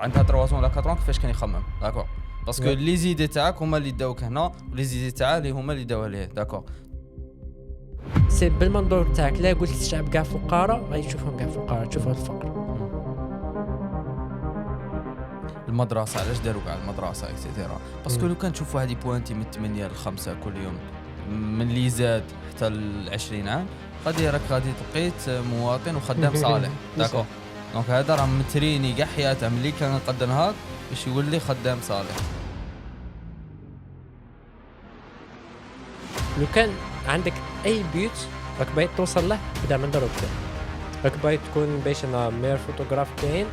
عندها 3 ولا 4 كيفاش كان يخمم داكور باسكو لي زيدي تاعك هما اللي داوك هنا ولي زيدي تاعه اللي هما اللي داوها ليه داكور. سي بالمنظور تاعك لا قلت الشعب كاع فقراء غادي تشوفهم كاع فقراء تشوفوا الفقر. المدرسه علاش داروا كاع المدرسه اكسيتيرا باسكو لو كان تشوفوا هذه بوانتي من 8 ل 5 كل يوم من اللي زاد حتى ل 20 عام غادي تلقيت مواطن وخدام صالح داكور. دونك هذا راه متريني كاع حياته ملي كان قد نهار باش يولي خدام صالح. لو كان عندك اي بيوت راك باغي توصل له بدا من دروك راك باغي تكون باش انا مير فوتوغراف كاين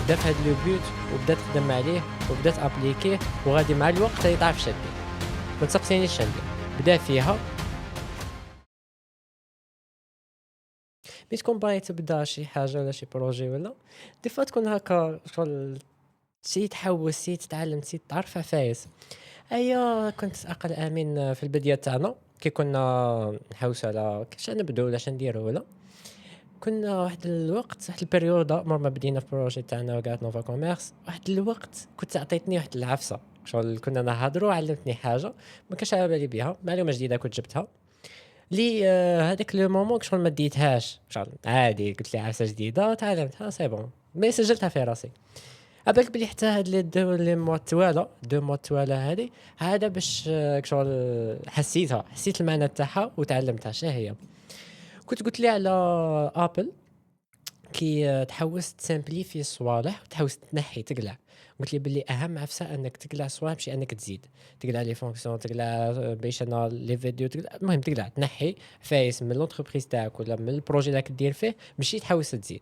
بدا في هاد لو بيوت وبدا تخدم عليه وبدا تابليكيه وغادي مع الوقت تعرف شادي ما تسقسينيش شادي بدا فيها. ملي تكون باغي تبدا شي حاجه ولا شي بروجي ولا دي فوا تكون هكا شغل شي تحوس شي تتعلم شي تعرف عفايس. ايا كنت اقل امين في البدايه تاعنا كي كنا نحوس على كيفاش نبداو ولا اش نديرو ولا كنا واحد الوقت واحد البريود عمر ما بدينا في البروجي تاعنا وقعت نوفا كوميرس واحد الوقت كنت عطيتني واحد العفسه شغل كنا نهضروا علمتني حاجه ما كانش على بالي بها معلومه جديده كنت جبتها لي هذاك لو مومون شغل ما ديتهاش شغل عادي قلت لي عفسه جديده تعلمتها سي بون مي سجلتها في راسي عبالك بلي حتى هاد لي موا التوالا 2 موا التوالا هادي هذا باش شغل حسيت المعنى تاعها وتعلمتها شنو هي. كنت قلت لي على ابل كي تحوس تسامبليفي الصوالح وتحوس تنحي تقلع قلت لي باللي اهم عفسه انك تقلع صوالح ماشي انك تزيد تقلع لي فونكسيون تقلع باش انا لي فيديو تقلع المهم تقلع تنحي فايس من لونتربريز تاعك ولا من البروجي اللي دير فيه ماشي تحوس تزيد.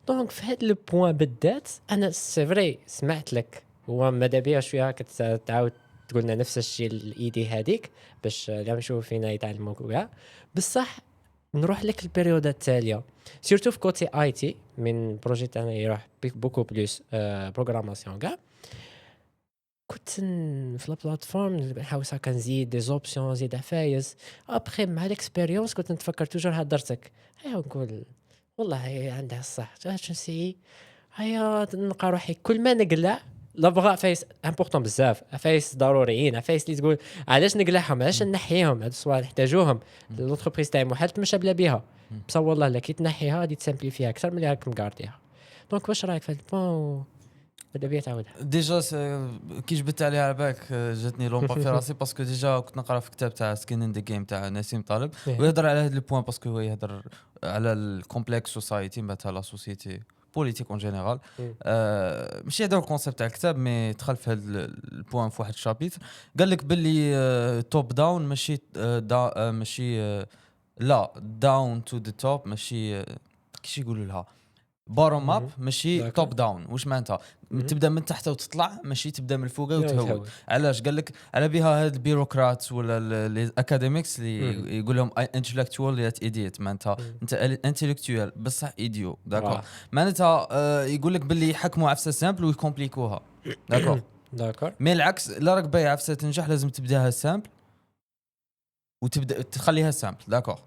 دونك في هذا لو بوين بالذات انا سي فري سمعت لك هو ماذا بيا شويه كتعاود تقول لنا نفس الشيء الايدي هذيك باش لا نشوف فينا يتعلموا كاع بصح نروح لك البيريود التاليه سيرتو في كوتي اي تي من بروجي تاعنا يروح بوكو بلوس بروغراماسيون كاع كنت في البلاتفورم نحاول هكا نزيد دي زوبسيون نزيد عفايس ابخي مع الاكسبيريونس كنت نتفكر توجور هضرتك هيا نقول والله هي عندها الصح اش نسي هيا نلقى روحي كل ما نقلع لا بغا عفايس امبورطون بزاف عفايس ضروريين عفايس اللي تقول علاش نقلعهم علاش نحيهم هاد السؤال نحتاجوهم لونتربريز تاعي محال تمشى بلا بها بصح والله لا كي تنحيها غادي تسامبليفيها اكثر من اللي راك مقارديها. دونك واش رايك في هاد البون بدا بيا تعاودها ديجا كي جبت عليها على بالك جاتني لومبا في راسي باسكو ديجا كنت نقرا في كتاب تاع سكين ان ذا جيم تاع نسيم طالب ويهضر على هذا البوين باسكو هو يهضر على الكومبلكس سوسايتي معناتها لا سوسيتي بوليتيك اون جينيرال ماشي هذا الكونسيبت تاع الكتاب مي دخل في هذا البوين في واحد الشابيتر قال لك باللي توب داون ماشي ماشي لا داون تو ذا توب ماشي كيش يقولوا لها بارم اب ماشي توب داون واش معناتها تبدا من تحت وتطلع ماشي تبدا من الفوق وتهود. علاش قال لك على بها هاد البيروقراط ولا الاكاديميكس اللي يقول لهم انتلكتوال يا ايديت معناتها انت انتلكتوال بصح ايديو داكور معناتها يقول لك باللي يحكموا عفسه سامبل ويكومبليكوها داكور مي العكس لا راك باغي عفسه تنجح لازم تبداها سامبل وتبدا تخليها سامبل داكور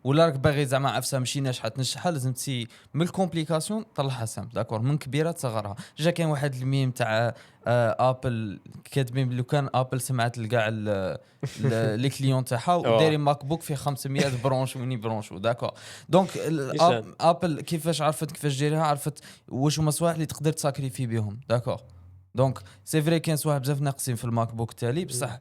ولا راك باغي زعما عفسه ماشي ناجحه تنجحها لازم تسي من الكومبليكاسيون طلعها سامبل داكور من كبيره تصغرها. جا كاين واحد الميم تاع ابل كاتبين لو كان ابل سمعت لكاع لي كليون تاعها ودايرين ماك بوك فيه 500 برونش وين برونش داكور. دونك ابل كيفاش عرفت كيفاش ديرها عرفت واش هما الصوالح اللي تقدر تساكريفي بهم داكور. دونك سي فري كاين صوالح بزاف ناقصين في الماك بوك تالي بصح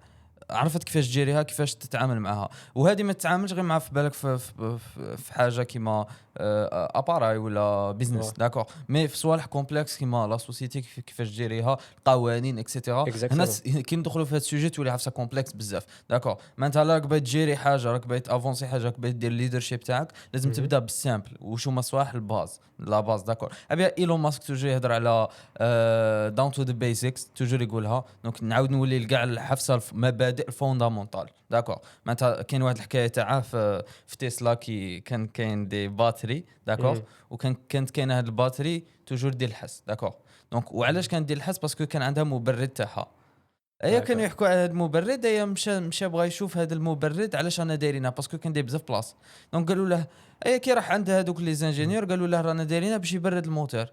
عرفت كيفاش تجيريها كيفاش تتعامل معها وهذه ما تتعاملش غير مع في بالك في حاجه كيما اباراي ولا بيزنس داكور مي في صوالح كومبلكس كيما لا سوسيتي كيفاش تجيريها القوانين اكسيتيرا الناس كي ندخلوا في هذا السوجي تولي عفسه كومبلكس بزاف داكور معناتها راك باغي تجيري حاجه راك باغي افونسي حاجه راك باغي دير ليدرشيب تاعك لازم تبدا بالسامبل وشو هما صوالح الباز لا باز داكور ابي ايلون ماسك توجي يهضر على داون تو ذا بيزكس توجي يقولها دونك نعاود نولي لكاع الحفصه مبادئ فوندامونتال داكور معناتها كاين واحد الحكايه تاعه في تسلا كي كان كاين دي باتري داكور كانت كاينه هاد الباتري توجور ديال الحس داكور دونك وعلاش كان ديال الحس باسكو كان عندها مبرد تاعها ايا كانوا يحكوا على هذا المبرد ايا مشى بغى يشوف هذا المبرد علاش انا دايرينها باسكو كان داير بزاف بلاص دونك قالوا له ايا كي راح عند هذوك لي زانجينيور قالوا له رانا دايرينها باش يبرد الموتور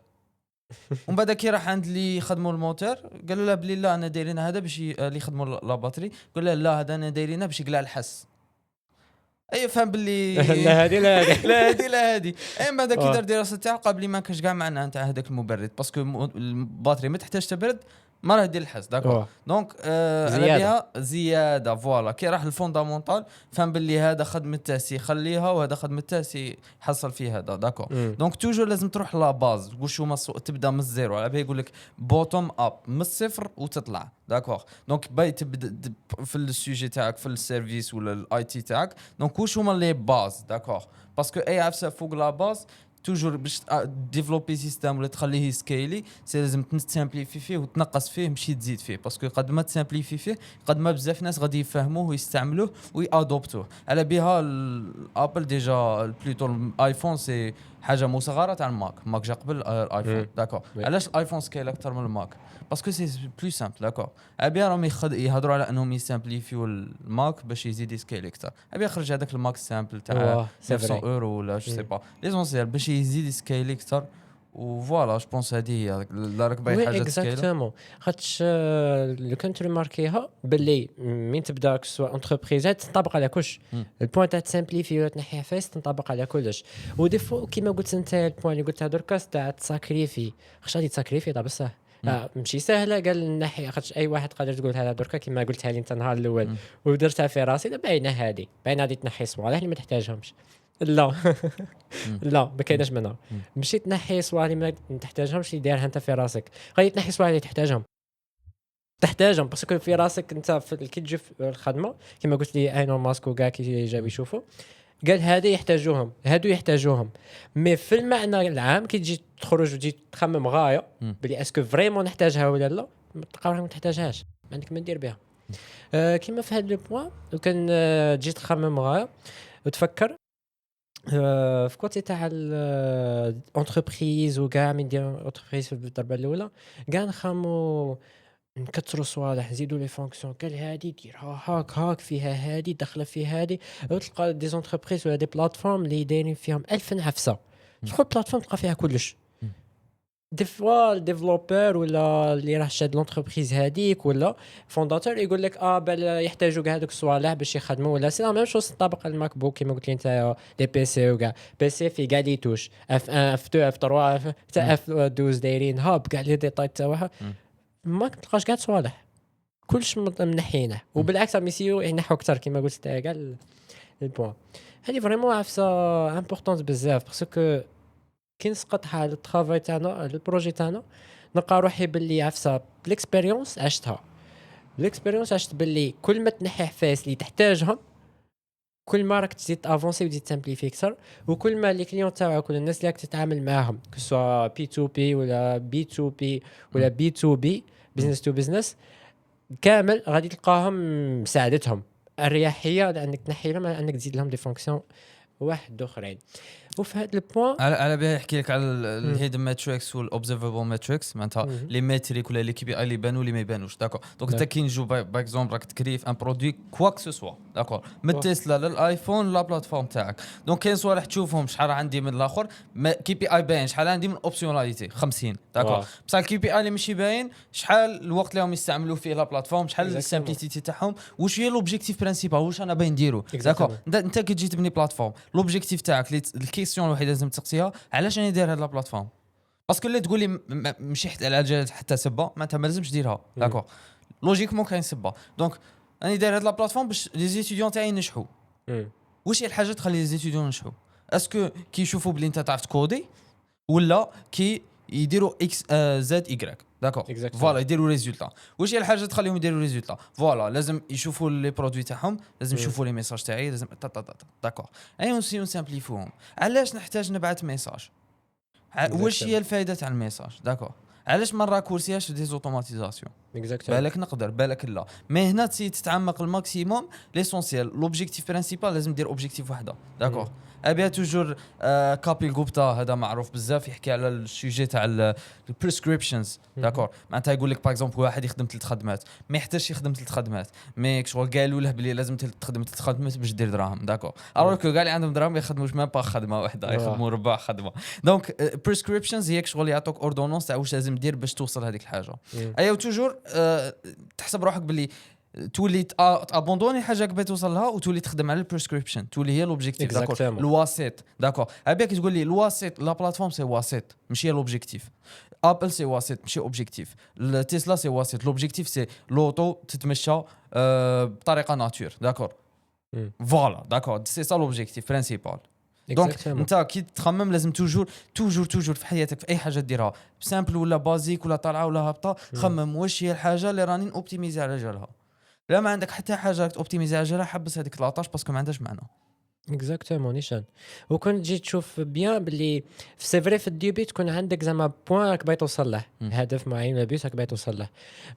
ومن بعد كي راح عند اللي يخدموا الموتور قالوا له بلي لا انا دايرين هذا باش اللي يخدموا لا باتري قال له لا هذا انا دايرينه باش يقلع الحس. اي فهم باللي لا هذه لا هذه لا هذه لا هذه. اي بعد كي دار دراسه تاعو قبل ما كاش كاع معناها نتاع هذاك المبرد باسكو الباتري ما تحتاج تبرد ما راه دير الحس داكور. دونك على بها زياده فوالا كي راح الفوندامونتال فهم باللي هذا خدمه تاسي خليها وهذا خدمه تاسي حصل فيه هذا داكور. دونك توجور لازم تروح لا باز وشو ما تبدا من الزيرو على بها يقول لك بوتوم اب من الصفر وتطلع داكور. دونك باي تبدا في السوجي تاعك في السيرفيس ولا الاي تي تاعك دونك واش هما لي باز داكور باسكو اي عفسه فوق لا باز توجور باش ديفلوبي سيستم ولا تخليه سكيلي سي لازم تسامبليفي فيه وتنقص فيه ماشي تزيد فيه باسكو قد ما تسامبليفي فيه قد ما بزاف ناس غادي يفهموه ويستعملوه ويادوبتوه. على بها الابل ديجا بلوتو الايفون سي حاجه مصغره تاع الماك جا قبل الايفون داكور. علاش الايفون سكيل اكثر من الماك باسكو سي بلو سامبل داكور. ابيا راهم يهضروا على انهم يسامبليفيو الماك باش يزيد سكيل اكثر. ابيا يخرج هذاك الماك سامبل تاع 900 اورو ولا جو سي با ليزونسيال باش يزيد سكيل اكثر وفوالا جو بونس هذه هي لا راك باغي حاجه سكيل اكزاكتومون. خاطش لو كنت ريماركيها باللي من تبدا كسوا انتربريزات تنطبق على كلش البوين تاع تسامبليفي ولا تنحي فاس تنطبق على كلش. وديفو كيما قلت انت البوين اللي قلتها دركا تاع تساكريفي خاش غادي تساكريفي طاب بصح ماشي سهله قال نحي خاطش اي واحد قادر تقول هذا دركا كيما قلتها لي انت النهار الاول ودرتها في راسي باينه هذه تنحي صوالح اللي ما تحتاجهمش لا لا ما كايناش منها. مشيت تنحي صوالح اللي ما تحتاجهمش اللي دايرها انت في راسك غادي تنحي صوالح اللي تحتاجهم باسكو في راسك انت كي تجي في الخدمه كيما قلت لي اينون ماسك وكاع كي جاو يشوفوا قال هذا هادو يحتاجوهم مي في المعنى العام كي تجي تخرج وتجي تخمم غايه بلي اسكو فريمون نحتاجها ولا لا تلقى روحك ما تحتاجهاش ما عندك ما دير بها. كيما في هذا لو بوين وكان تجي تخمم غايه وتفكر في كوتي تاع الانتربريز وكاع من دير انتربريز في الضربه الاولى كاع نخمو نكثروا صوالح نزيدوا لي فونكسيون قال هادي ديرها هاك فيها هادي داخله في هادي تلقى دي زونتربريز ولا دي بلاتفورم اللي دايرين فيهم 1000 نفسه تدخل بلاتفورم تلقى فيها كلش دي فوا الديفلوبر ولا اللي راه شاد لونتربريز هذيك ولا فونداتور يقول لك بل يحتاجوا كاع هذوك الصوالح باش يخدموا ولا سي لا ميم شوز تطبق على الماك بوك كيما قلت لي انت لي بي سي وكاع بي سي في كاع لي توش اف 1 اف 2 اف 3 حتى اف 12 دايرين هاب كاع لي ديتاي تاعها ما تلقاش كاع صوالح كلش منحينه وبالعكس راهم يسيو ينحوا اكثر كيما قلت كاع البوان هذه فريمون عفسه امبورطونت بزاف باسكو كي نسقطها على الترافاي تاعنا على البروجي تاعنا نلقى روحي باللي عفسه بالاكسبيريونس عشتها عشت باللي كل ما تنحي حفايس اللي تحتاجهم كل ما راك تزيد افونسي وتزيد تامبليفي اكثر وكل ما لي كليون تاعك ولا الناس اللي راك تتعامل معاهم كسوا بي تو بي ولا بي تو بي ولا بي تو بي بزنس تو بزنس كامل غادي تلقاهم مساعدتهم الرياحيه لانك تنحي لهم انك تزيد لهم دي فونكسيون واحد اخرين. وفي هذا البوين على بالي نحكي لك على الهيدن ماتريكس والاوبزرفابل ماتريكس معناتها لي ماتريك ولا لي كي بي اي اللي يبانوا اللي ما يبانوش داكور. دونك انت كي نجو باك اكزومبل راك تكريف ان برودوي كوا كو سوا داكور من تسلا للايفون لا بلاتفورم تاعك دونك كاين صوالح تشوفهم شحال عندي من الاخر كي بي اي باين شحال عندي من اوبسيوناليتي 50 داكور بصح الكي بي اي اللي ماشي باين شحال الوقت اللي هم يستعملوا فيه لا بلاتفورم شحال السامبليسيتي تاعهم واش هي لوبجيكتيف برينسيبال واش انا باين نديرو داكور. انت كي تجي تبني بلاتفورم لوبجيكتيف تاعك الكيسيون الوحيده لازم تسقسيها علاش انا ندير هاد لا بلاتفورم باسكو اللي تقول لي ماشي على حتى سبه معناتها ما لازمش ديرها داكور لوجيكمون كاين سبه دونك انا ندير هاد لا بلاتفورم باش لي زيتيديون تاعي ينجحوا. واش هي الحاجه تخلي لي زيتيديون ينجحوا اسكو كي يشوفوا بلي انت تعرف تكودي ولا كي يديروا اكس زد ايغريك داكور فوالا يديروا ريزولتا. واش هي الحاجه تخليهم يديروا ريزولتا فوالا لازم يشوفوا لي برودوي تاعهم لازم يشوفوا لي ميساج تاعي لازم داكور اي نسيو نسامبليفوهم. علاش نحتاج نبعث ميساج واش هي الفائده تاع الميساج داكور علاش ما راكورسياش دي زوتوماتيزاسيون اكزاكتومون بالك نقدر بالك لا مي هنا تتعمق الماكسيموم ليسونسيال لوبجيكتيف برينسيبال لازم دير اوبجيكتيف وحده داكور ابيها توجور كابيل غوبتا هذا معروف بزاف يحكي على السوجي تاع البريسكريبشنز داكور معناتها يقول لك باغ اكزومبل واحد يخدم 3 خدمات ما يحتاجش يخدم 3 خدمات مي شغل قالوا له بلي لازم تخدم 3 خدمات باش دير دراهم داكور الوغ كو كاع اللي عندهم دراهم يخدموش ما با خدمه واحده يخدموا ربع خدمه دونك بريسكريبشنز هيك شغل يعطوك اوردونونس تاع واش لازم دير باش توصل هذيك الحاجه ايوا توجور تحسب روحك بلي تولي ابوندوني حاجه كبا توصل لها وتولي تخدم على البريسكريبشن تولي هي لوبجيكتيف داكور الواسط داكور ابيك تقول لي الواسط لا بلاتفورم سي واسط ماشي لوبجيكتيف ابل سي واسط ماشي اوبجيكتيف تسلا سي واسط لوبجيكتيف سي لوطو تتمشى بطريقه ناتور داكور فوالا داكور سي سا لوبجيكتيف برينسيبال دونك انت كي تخمم لازم توجور في حياتك في اي حاجه ديرها سامبل ولا بازيك ولا طالعه ولا هابطه خمم واش هي الحاجه اللي راني اوبتيميزي على جالها لا ما عندك حتى حاجه اوبتيميزي على جالها حبس هذيك 13 باسكو ما عندهاش معنى اكزاكتومون نيشان وكنت جيت تشوف بيان باللي في سيفري في الديبي تكون عندك زعما بوين راك باغي توصل له هدف معين ولا بيس راك باغي توصل له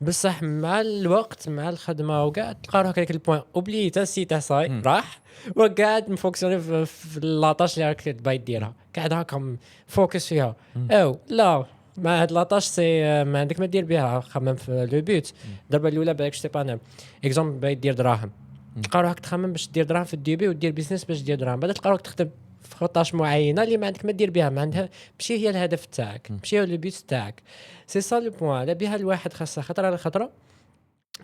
بصح مع الوقت مع الخدمه وكاع تلقى روحك هذاك البوين اوبلي تا سيتا صاي راح وقاعد مفوكسيوني في لاطاش اللي راك باغي ديرها قاعد هاكا فوكس فيها او لا ما هاد لاطاش سي ما عندك ما دير بها خمم في لو بوت الضربه الاولى بالك سي با اكزومبل باغي دير دراهم تلقى روحك تخمم باش دير دراهم في الديبي ودير بيزنس باش دير دراهم بعد تلقى روحك تخدم في خطاش معينه اللي ما عندك ما دير بها ما عندها ماشي هي الهدف تاعك ماشي هو البيت تاعك سي سا لو بوين على بها الواحد خاصه خطره على خطره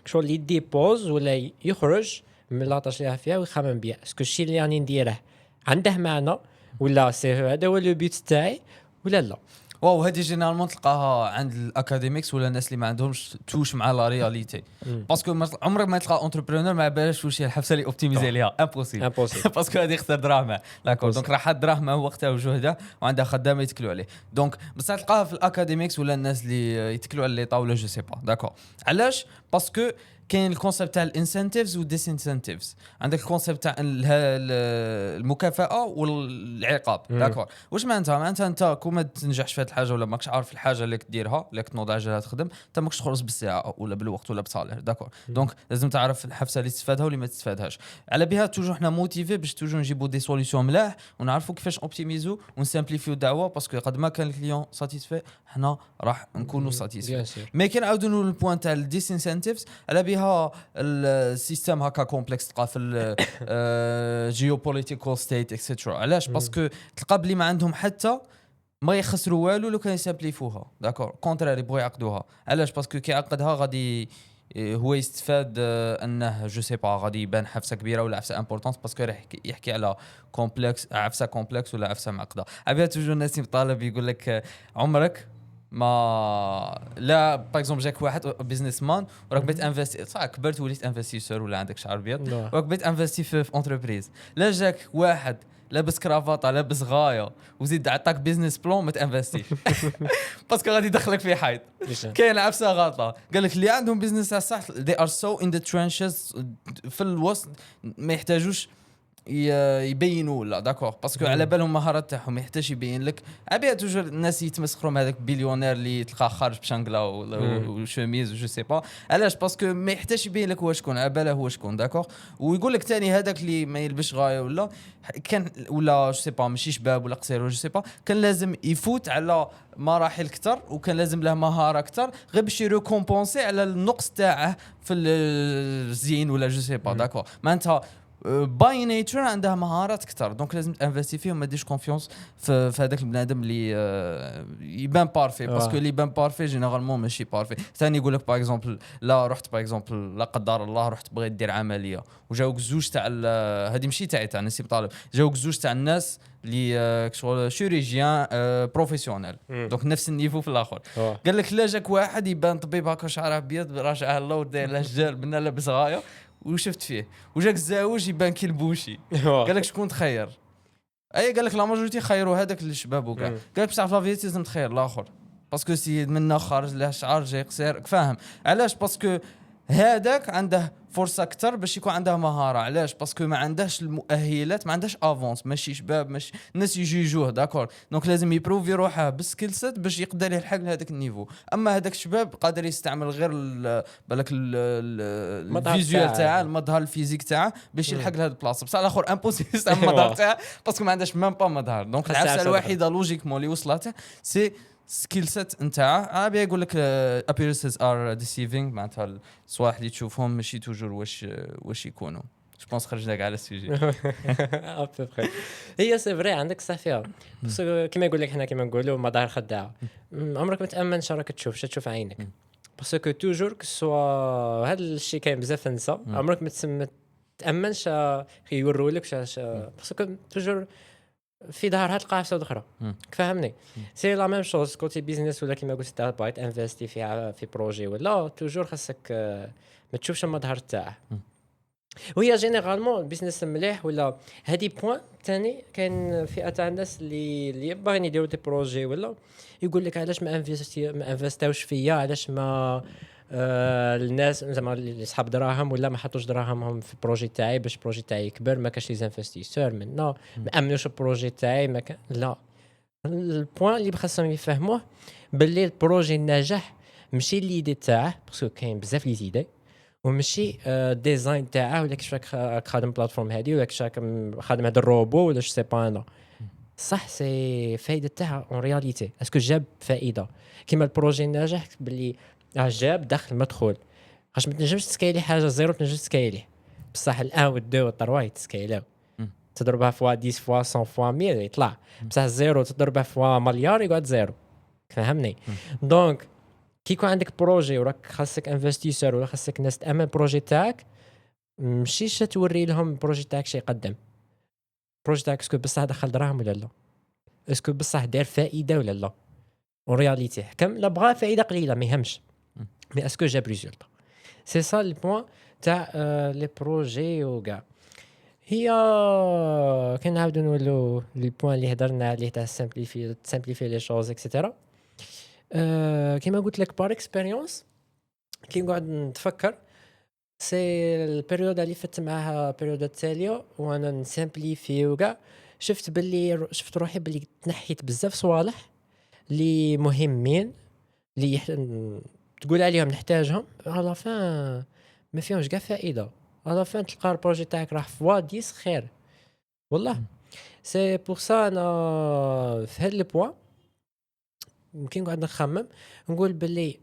شغل اللي يدي بوز ولا يخرج من لاطاش اللي فيها ويخمم بها اسكو الشيء اللي راني نديره عنده معنى ولا سي هذا هو لو بيت تاعي ولا لا واو هذه جينيرالمون تلقاها عند الاكاديميكس ولا الناس اللي ما عندهمش توش مع لا رياليتي باسكو عمرك ما تلقى انتربرونور ما بالش واش هي الحبسه اللي اوبتيميزي ليها امبوسيبل باسكو هذه خسر دراهم داكور دونك راح دراهم وقتها وجهده وعندها خدامه يتكلوا عليه دونك بصح تلقاها في الاكاديميكس ولا الناس اللي يتكلوا على لي طاوله جو سي با داكور علاش باسكو كاين الكونسيبت تاع الانسنتيفز والديسانسنتيفز عندك الكونسيبت تاع المكافاه والعقاب داكور واش معناتها انت كون ما تنجحش في هذه الحاجه ولا ماكش عارف الحاجه اللي ديرها اللي تنوض عجلها تخدم انت ماكش تخلص بالساعه ولا بالوقت ولا بصالح داكور دونك لازم تعرف الحفسه اللي تستفادها واللي ما تستفادهاش على بها توجور حنا موتيفي باش توجور نجيبوا دي سوليوشن ملاح ونعرفوا كيفاش اوبتيميزو ونسامبليفيو الدعوه باسكو قد ما كان الكليون ساتيسفي حنا راح نكونوا ساتيسفي مي كاين عاودوا البوين تاع الديسانسنتيفز على بها السيستم هكا كومبلكس تلقى في الجيوبوليتيكال ستيت اكسترا علاش باسكو تلقى بلي ما عندهم حتى ما يخسروا والو لو كان يسامبليفوها داكور كونتراري بغوا يعقدوها علاش باسكو كي يعقدها غادي هو يستفاد انه جو سي با غادي يبان حفسه كبيره ولا حفسه امبورطونس باسكو راح يحكي على كومبلكس عفسه كومبلكس ولا عفسه معقده ابي توجور الناس طالب يقول لك عمرك ما لا باغ اكزومبل جاك واحد بيزنس مان وراك بغيت انفستي صح كبرت وليت انفستيسور ولا عندك شعر ابيض وراك بغيت انفستي في انتربريز لا جاك واحد لابس كرافطه لابس غايه وزيد عطاك بيزنس بلان ما تانفستيش باسكو غادي يدخلك في حيط كاين عفسه غلطه قال لك اللي عندهم بيزنس صح they are so in the trenches في الوسط ما يحتاجوش يبينوا لا داكور باسكو على بالهم مهارات تاعهم ما يحتاج يبين لك ابي توجور الناس يتمسخروا مع هذاك بليونير اللي تلقاه خارج بشانغلا وشوميز جو سي با علاش باسكو ما يحتاج يبين لك هو شكون على باله هو شكون داكور ويقول لك ثاني هذاك اللي ما يلبش غايه ولا كان ولا جو سي با ماشي شباب ولا قصير جو سي با كان لازم يفوت على مراحل اكثر وكان لازم له مهاره اكثر غير باش يريكومبونسي على النقص تاعه في الزين ولا جو سي با داكور معناتها باي نيتشر عندها مهارات اكثر دونك لازم تانفستي فيه وما ديش كونفيونس في هذاك البنادم اللي يبان بارفي باسكو اللي يبان بارفي جينيرالمون ماشي بارفي ثاني يقول لك باغ اكزومبل لا رحت باغ اكزومبل لا قدر الله رحت بغيت دير عمليه وجاوك زوج تاع هذه ماشي تاع نسيب طالب جاوك زوج تاع الناس اللي شغل شيريجيان بروفيسيونيل دونك نفس النيفو في الاخر قال لك لا جاك واحد يبان طبيب هكا شعره ابيض راجع الله وداير له جال بنا لابس غايه وشفت فيه وجاك الزاوج يبان كي البوشي قال لك شكون تخير اي قال لك لا ماجورتي خيروا هذاك للشباب وكاع قال لك بصح فلافيتي لازم تخير الاخر باسكو سي منا خارج له شعر جاي قصير فاهم علاش باسكو هذاك عنده فرصه اكثر باش يكون عنده مهاره. علاش؟ باسكو ما عندهش المؤهلات، ما عندهش افونس، ماشي شباب، ماشي الناس يجوجوه داكور. دونك لازم يبروفي روحه بالسكيل سيت باش يقدر يلحق لهذاك النيفو. اما هذاك الشباب قادر يستعمل غير بالك الفيزوال تاعه، المظهر الفيزيك تاعه باش يلحق لهذا البلاصه. بصح الاخر امبوسيبل يستعمل المظهر تاعه باسكو ما عندهش ميم با مظهر. دونك العفسه الوحيده لوجيكمون اللي وصلته سي سكيل سيت نتاعها. ابي يقول لك appearances are deceiving، معناتها الصوالح اللي تشوفهم ماشي توجور واش يكونوا. جو بونس خرجنا كاع على السوجي. هي سي فري عندك صح فيها. بس كيما يقول لك حنا كيما نقولوا مظاهر خداعه. عمرك ما تامن شراك تشوف عينك باسكو توجور سوا هذا الشيء كاين بزاف النساء. عمرك ما تامنش يوروا لك باسكو توجور في ظهر تلقى عفسه اخرى. فهمني؟ سي لا ميم شوز كوتي بيزنس ولا كيما قلت انت باغي انفستي في بروجي ولا توجور خاصك ما تشوفش المظهر تاعه. وهي جينيرالمون البيزنس مليح ولا هذه بوين ثاني. كاين فئه تاع الناس اللي باغيين يديروا دي بروجي ولا يقول لك علاش ما انفستاوش فيا، علاش ما الناس زعما اللي صحاب دراهم ولا ما حطوش دراهمهم في البروجي تاعي باش البروجي تاعي يكبر. ما كاش لي انفستيسور منا ما امنوش البروجي تاعي ما كان. لا، البوين اللي خاصهم يفهموه باللي البروجي الناجح ماشي ليدي تاعه باسكو كاين بزاف لي زيدي وماشي ديزاين تاعه ولا كيفاش خادم بلاتفورم هذه ولا كيفاش خادم هذا الروبو ولا جو سي با. انا صح سي فايده تاعها اون رياليتي اسكو جاب فائده كيما البروجي الناجح باللي جاب دخل مدخول. واش ما تنجمش تسكايلي حاجه زيرو تنجم تسكايلي بصح الان والدو والطروا يتسكايلاو تضربها فوا 10 فوا 100 فوا 100 يطلع. بصح زيرو تضربها فوا مليار يقعد زيرو. فهمني؟ دونك كي يكون عندك بروجي وراك خاصك انفستيسور ولا خاصك ناس تامن بروجي تاعك مشيش توري لهم البروجي تاعك شي يقدم. البروجي تاعك اسكو بصح دخل دراهم ولا لا، اسكو بصح دار فائده ولا لا. ورياليتي حكم لا بغا فائده قليله ما يهمش مي اسكو جاب ريزولتا. سي سا البوين تاع لي بروجي وكاع. هي كنعاودو نولو البوين اللي هضرنا عليه تاع سامبليفي لي شوز اكسيتيرا. كيما قلت لك بار اكسبيريونس كي نقعد نتفكر سي البيريود اللي فات معها بيريود التاليه وانا نسامبليفي وكاع شفت روحي باللي تنحيت بزاف صوالح اللي مهمين اللي تقول عليهم نحتاجهم على فين ما فيهمش كاع فائده. على فين تلقى البروجي تاعك راح فوا 10 خير والله. سي بور سا انا في هاد البوان ممكن نقعد نخمم نقول باللي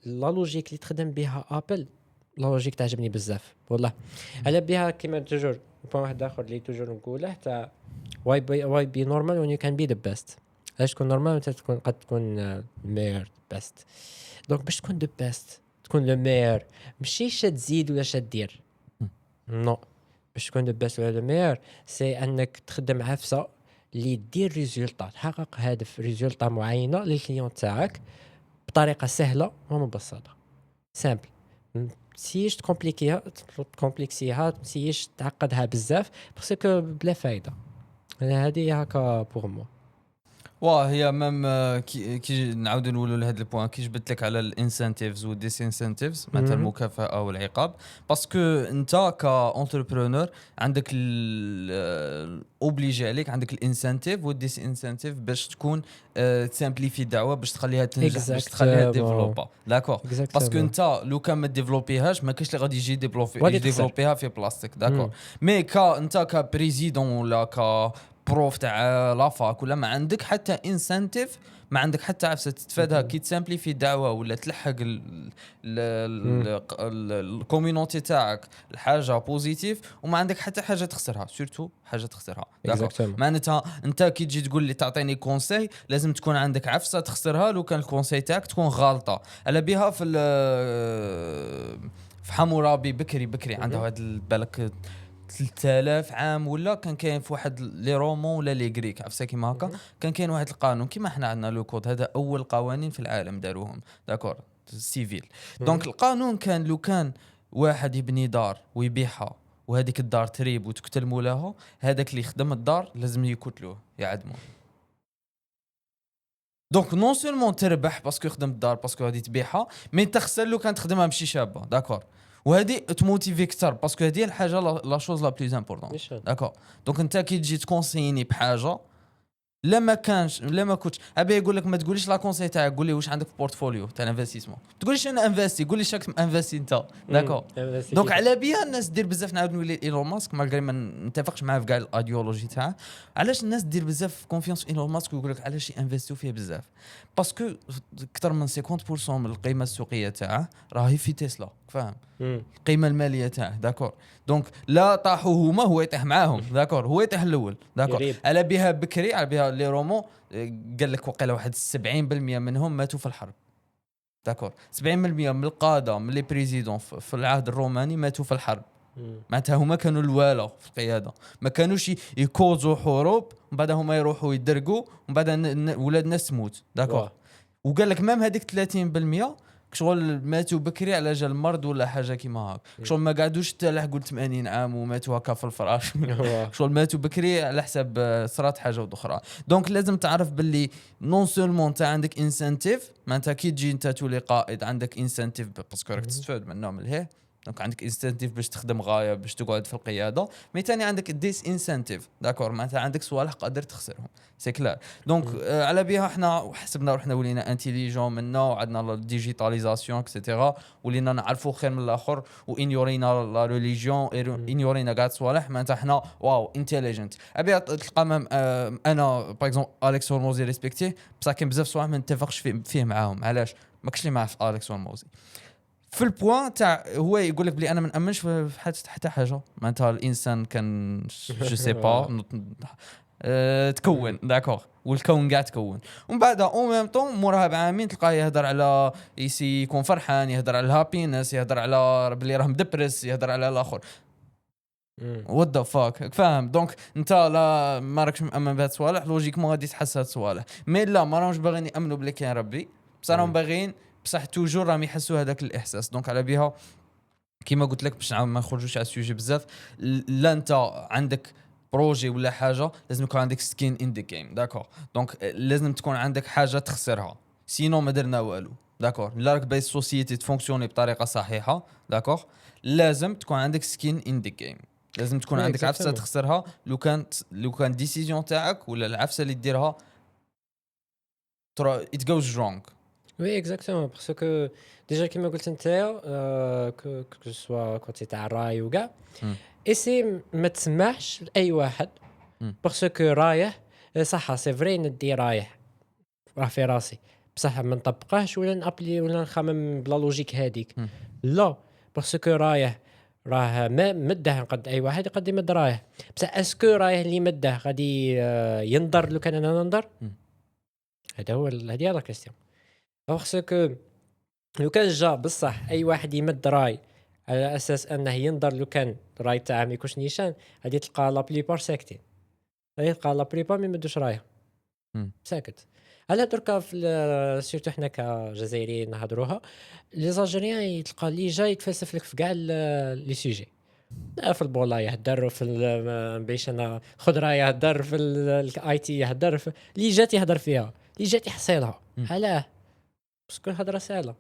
لا لوجيك اللي تخدم بها ابل لا لوجيك تعجبني بزاف والله. على بها كيما توجور بوان واحد اخر اللي توجور نقوله تاع واي بي نورمال وين يو كان بي ذا بيست. علاش تكون نورمال وانت تكون قد تكون مير بيست. دونك باش تكون ذا بيست تكون لو مير ماشي تزيد ولا دير نو. باش تكون ذا بيست ولا مير سي انك تخدم عفسه اللي دير ريزولطا تحقق هدف ريزولطا معينه للكليون تاعك بطريقه سهله ومبسطه سامبل. متسيش تكومبليكسيها متسيش تعقدها بزاف باسكو بلا فايده. هذه هكا بوغ مو. هي ميم كي نعاودو نقولوا لهذا البوان كي جبت لك على الانسنتيفز والديسانسنتيفز معناتها المكافاه والعقاب. باسكو انت كاونتربرونور عندك اوبليجي عليك عندك الانسنتيف والديسانسنتيف باش تكون تسامبليفي الدعوه باش تخليها تنجح باش تخليها ديفلوبا داكور. باسكو انت لو كان ما ديفلوبيهاش ما كاينش اللي غادي يجي ديفلوبيها في بلاستيك داكور. مي انت كبريزيدون ولا بروف تاع لافاك ولا ما عندك حتى انسنتيف ما عندك حتى عفسه تتفادها كي تسامبليفي الدعوه ولا تلحق الكوميونيتي تاعك الحاجه بوزيتيف وما عندك حتى حاجه تخسرها سورتو حاجه تخسرها. معناتها انت كي تجي تقول لي تعطيني كونساي لازم تكون عندك عفسه تخسرها لو كان الكونساي تاعك تكون غلطه. على بها في حمورابي بكري عندها واحد بالك 3000 عام ولا كان كاين في واحد لي رومون ولا لي غريك عفسه كيما هكا كان كاين واحد القانون كيما احنا عندنا لو كود. هذا اول قوانين في العالم داروهم داكور سيفيل. دونك القانون كان لو كان واحد يبني دار ويبيعها وهذيك الدار تريب وتقتل مولاها هذاك اللي يخدم الدار لازم يقتلوه يعدموه. دونك نون سولمون تربح باسكو يخدم الدار باسكو غادي تبيعها مي تخسر لو كان تخدمها ماشي شابه داكور. وهذه تموتيفي اكثر باسكو هذه الحاجه لا شوز لا بلوز امبورطون نيشان. داكور. دونك انت كي تجي تكونسيني بحاجه لا ما كنتش ابي يقول لك ما تقوليش لا كونساي تاعك، قول لي واش عندك في بورتفوليو تاع انفستيسمون، تقوليش انا انفستي، قول لي شاك انفستي انت داكور. دونك على بيها الناس دير بزاف، نعاود نولي ايلون ماسك مالغري ما نتفقش معاه في كاع الايديولوجي تاعه. علاش الناس دير بزاف كونفيونس في ايلون ماسك ويقول لك علاش ينفستيو فيه بزاف؟ باسكو اكثر من 50% من القيمه السوقيه تاعه راهي في تسلا، فاهم؟ القيمه الماليه تاعه داكور. دونك لا طاحوا هما هو يطيح معاهم داكور، هو يطيح الاول داكور. على بها بكري على بها لي رومو قال لك وقيله واحد 70% منهم ماتوا في الحرب داكور. 70% من القاده من لي بريزيدون في العهد الروماني ماتوا في الحرب. معناتها هما كانوا الوالا في القياده، ما كانوش يكوزوا حروب ومن بعد هما يروحوا يدرقوا ومن بعد ولاد الناس تموت داكور. وقال لك مام هذيك 30% شغل ماتوا بكري على جال المرض ولا حاجه كيما هاك، شغل ما قعدوش تلاح قول 80 عام وماتوا هكا في الفراش شغل ماتوا بكري على حساب صرات حاجه اخرى. دونك لازم تعرف باللي نون سولمون انت عندك انسنتيف، معناتها كي تجي انت تولي قائد عندك انسنتيف باسكو راك تستفاد منه من الهيه. دونك عندك انسنتيف باش تخدم غايه باش تقعد في القياده، مي ثاني عندك ديس انسنتيف داكور، معناتها عندك صوالح قادر تخسرهم سي كلار. دونك على بها احنا حسبنا روحنا ولينا انتيليجون منا وعندنا الديجيتاليزاسيون اكسيتيرا، ولينا نعرفوا خير من الاخر وانيورينا لا ريليجيون انيورينا كاع صوالح، معناتها احنا واو انتيليجنت. ابي تلقى انا باغ اكزومبل اليكس هورموزي ريسبكتيه، بصح كاين بزاف صوالح ما نتفقش فيه معاهم. علاش؟ ماكش لي معاه في اليكس هورموزي في البوان تاع هو يقول لك بلي انا ما نامنش في حتى حاجه، معناتها الانسان كان جو سي با تكون داكوغ والكون قاعد تكون، ومن بعد او ميم طون موراها بعامين تلقاه يهضر على يسي يكون فرحان، يهضر على الهابينس، يهضر على بلي راه مدبرس، يهضر على الاخر وات ذا فاك، فاهم؟ دونك انت لا ما راكش مامن بهاد الصوالح لوجيكمون غادي تحس هاد الصوالح، مي لا ما راهمش باغيين يامنوا بلي كاين ربي، بصح راهم باغيين بصح توجور راهم يحسوا هذاك الاحساس. دونك على بها كيما قلت لك باش ما نخرجوش على السوجي بزاف، لا انت عندك بروجي ولا حاجه لازم يكون عندك سكين ان ذا جيم داكور. دونك لازم تكون عندك حاجه تخسرها سينو ما درنا والو داكور. لا راك باغي السوسيتي تفونكسيوني بطريقه صحيحه داكور، لازم تكون عندك سكين ان ذا جيم، لازم تكون عندك عفسه تخسرها. لو كان ديسيجن تاعك ولا العفسه اللي ديرها ترى it goes wrong. Oui, exactement. Parce que déjà, comme je disais, que ce soit quand tu es à Rai ou gars, essaie de ما تسمعش لأي واحد. Parce que رايه صح c'est vrai ندي رايه راه في راسي، بصح ما نطبقهش ولا نابلي ولا نخمم بلا لوجيك هذيك. لا parce que رايه راه ما مده قد اي واحد يقدر يمد رايه، بصح اسكو رايه اللي مده غادي ينظر لو كان انا ننظر. هذا هو هذه لا كيستيون. باسكو لو كان جا بصح اي واحد يمد راي على اساس انه ينظر لو كان راي تاعه ما يكونش نيشان، غادي تلقى لا بليبار ساكتين، غادي تلقى لا بليبار ما يمدوش رايه ساكت. على دركا في سيرتو حنا كجزائريين نهضروها، لي زالجيريان تلقى اللي جاي يتفلسف لك في كاع لي سوجي، في البولا يهدر، في باش انا خضره يهدر، في الاي تي يهدر، اللي جات يهدر فيها، اللي جات يحصيلها. علاه؟ باسكو الهضره سهله،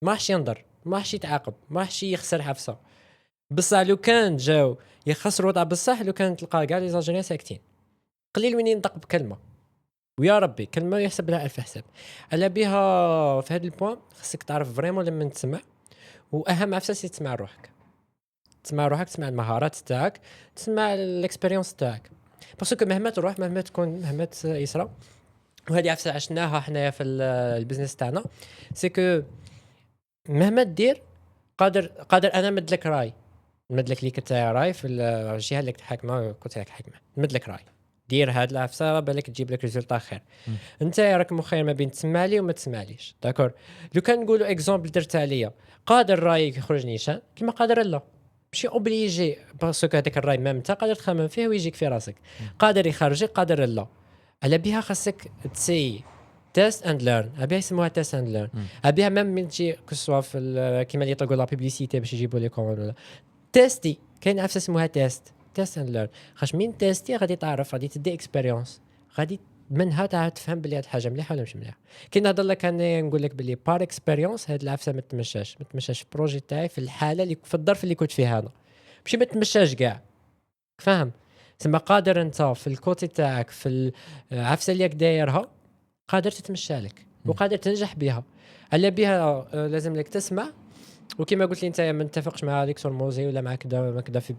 ماحش ينظر، ماحش يتعاقب، ماحش يخسر حفصه. بصح لو كان جاو يخسروا تاع بصح، لو كان تلقى كاع لي زالجيريان ساكتين، قليل وين ينطق بكلمه، ويا ربي كلمه يحسب لها 1000 حساب. على بها في هذا البوان خصك تعرف فريمون لما تسمع، واهم عفسه تسمع روحك، تسمع روحك، تسمع المهارات تاعك، تسمع الاكسبيريونس تاعك. باسكو مهما تروح، مهما تكون، مهما يصرا، وهذه عفسه عشناها حنايا في البزنس تاعنا، سي مهما دير قادر انا نمد لك راي، نمد لك ليك تاع راي في الجهه اللي تحكمها، كنت لك حكمه، نمد لك راي، دير هاد العفسه بالك تجيب لك ريزولطا خير. انت راك مخير ما بين تسمع لي وما تسمعليش داكور. لو كان نقولوا اكزومبل درت عليا، قادر رايك يخرج نيشان كيما قادر لا، ماشي اوبليجي، باسكو هذاك الراي ما انت قادر تخمم فيه ويجيك في راسك، قادر يخرجك قادر لا. على بها خاصك تسي تيست اند ليرن، ابيها يسموها تيست اند ليرن، ابيها ميم من تجي كسوا في كيما اللي يطلقوا لا بوبليسيتي باش يجيبوا لكم ولا تيستي، كاين عفسه اسمها تيست اند ليرن. خاش من تيستي غادي تعرف، غادي تدي اكسبيريونس، غادي منها تعرف تفهم بلي هاد الحاجه مليحه ولا مش مليحه. كي نهضر لك انا نقول لك بلي بار اكسبيريونس هاد العفسه ما تمشاش في البروجي تاعي في الحاله اللي في الظرف اللي كنت فيه انا ماشي ما تمشاش كاع فاهم. تما قادر انت في الكوتي تاعك في العفسه اللي دايرها قادر تتمشى لك وقادر تنجح بها. على بها لازم لك تسمع. وكما قلت لي انت ما نتفقش مع ديكتور موزي ولا مع كذا ما كذا في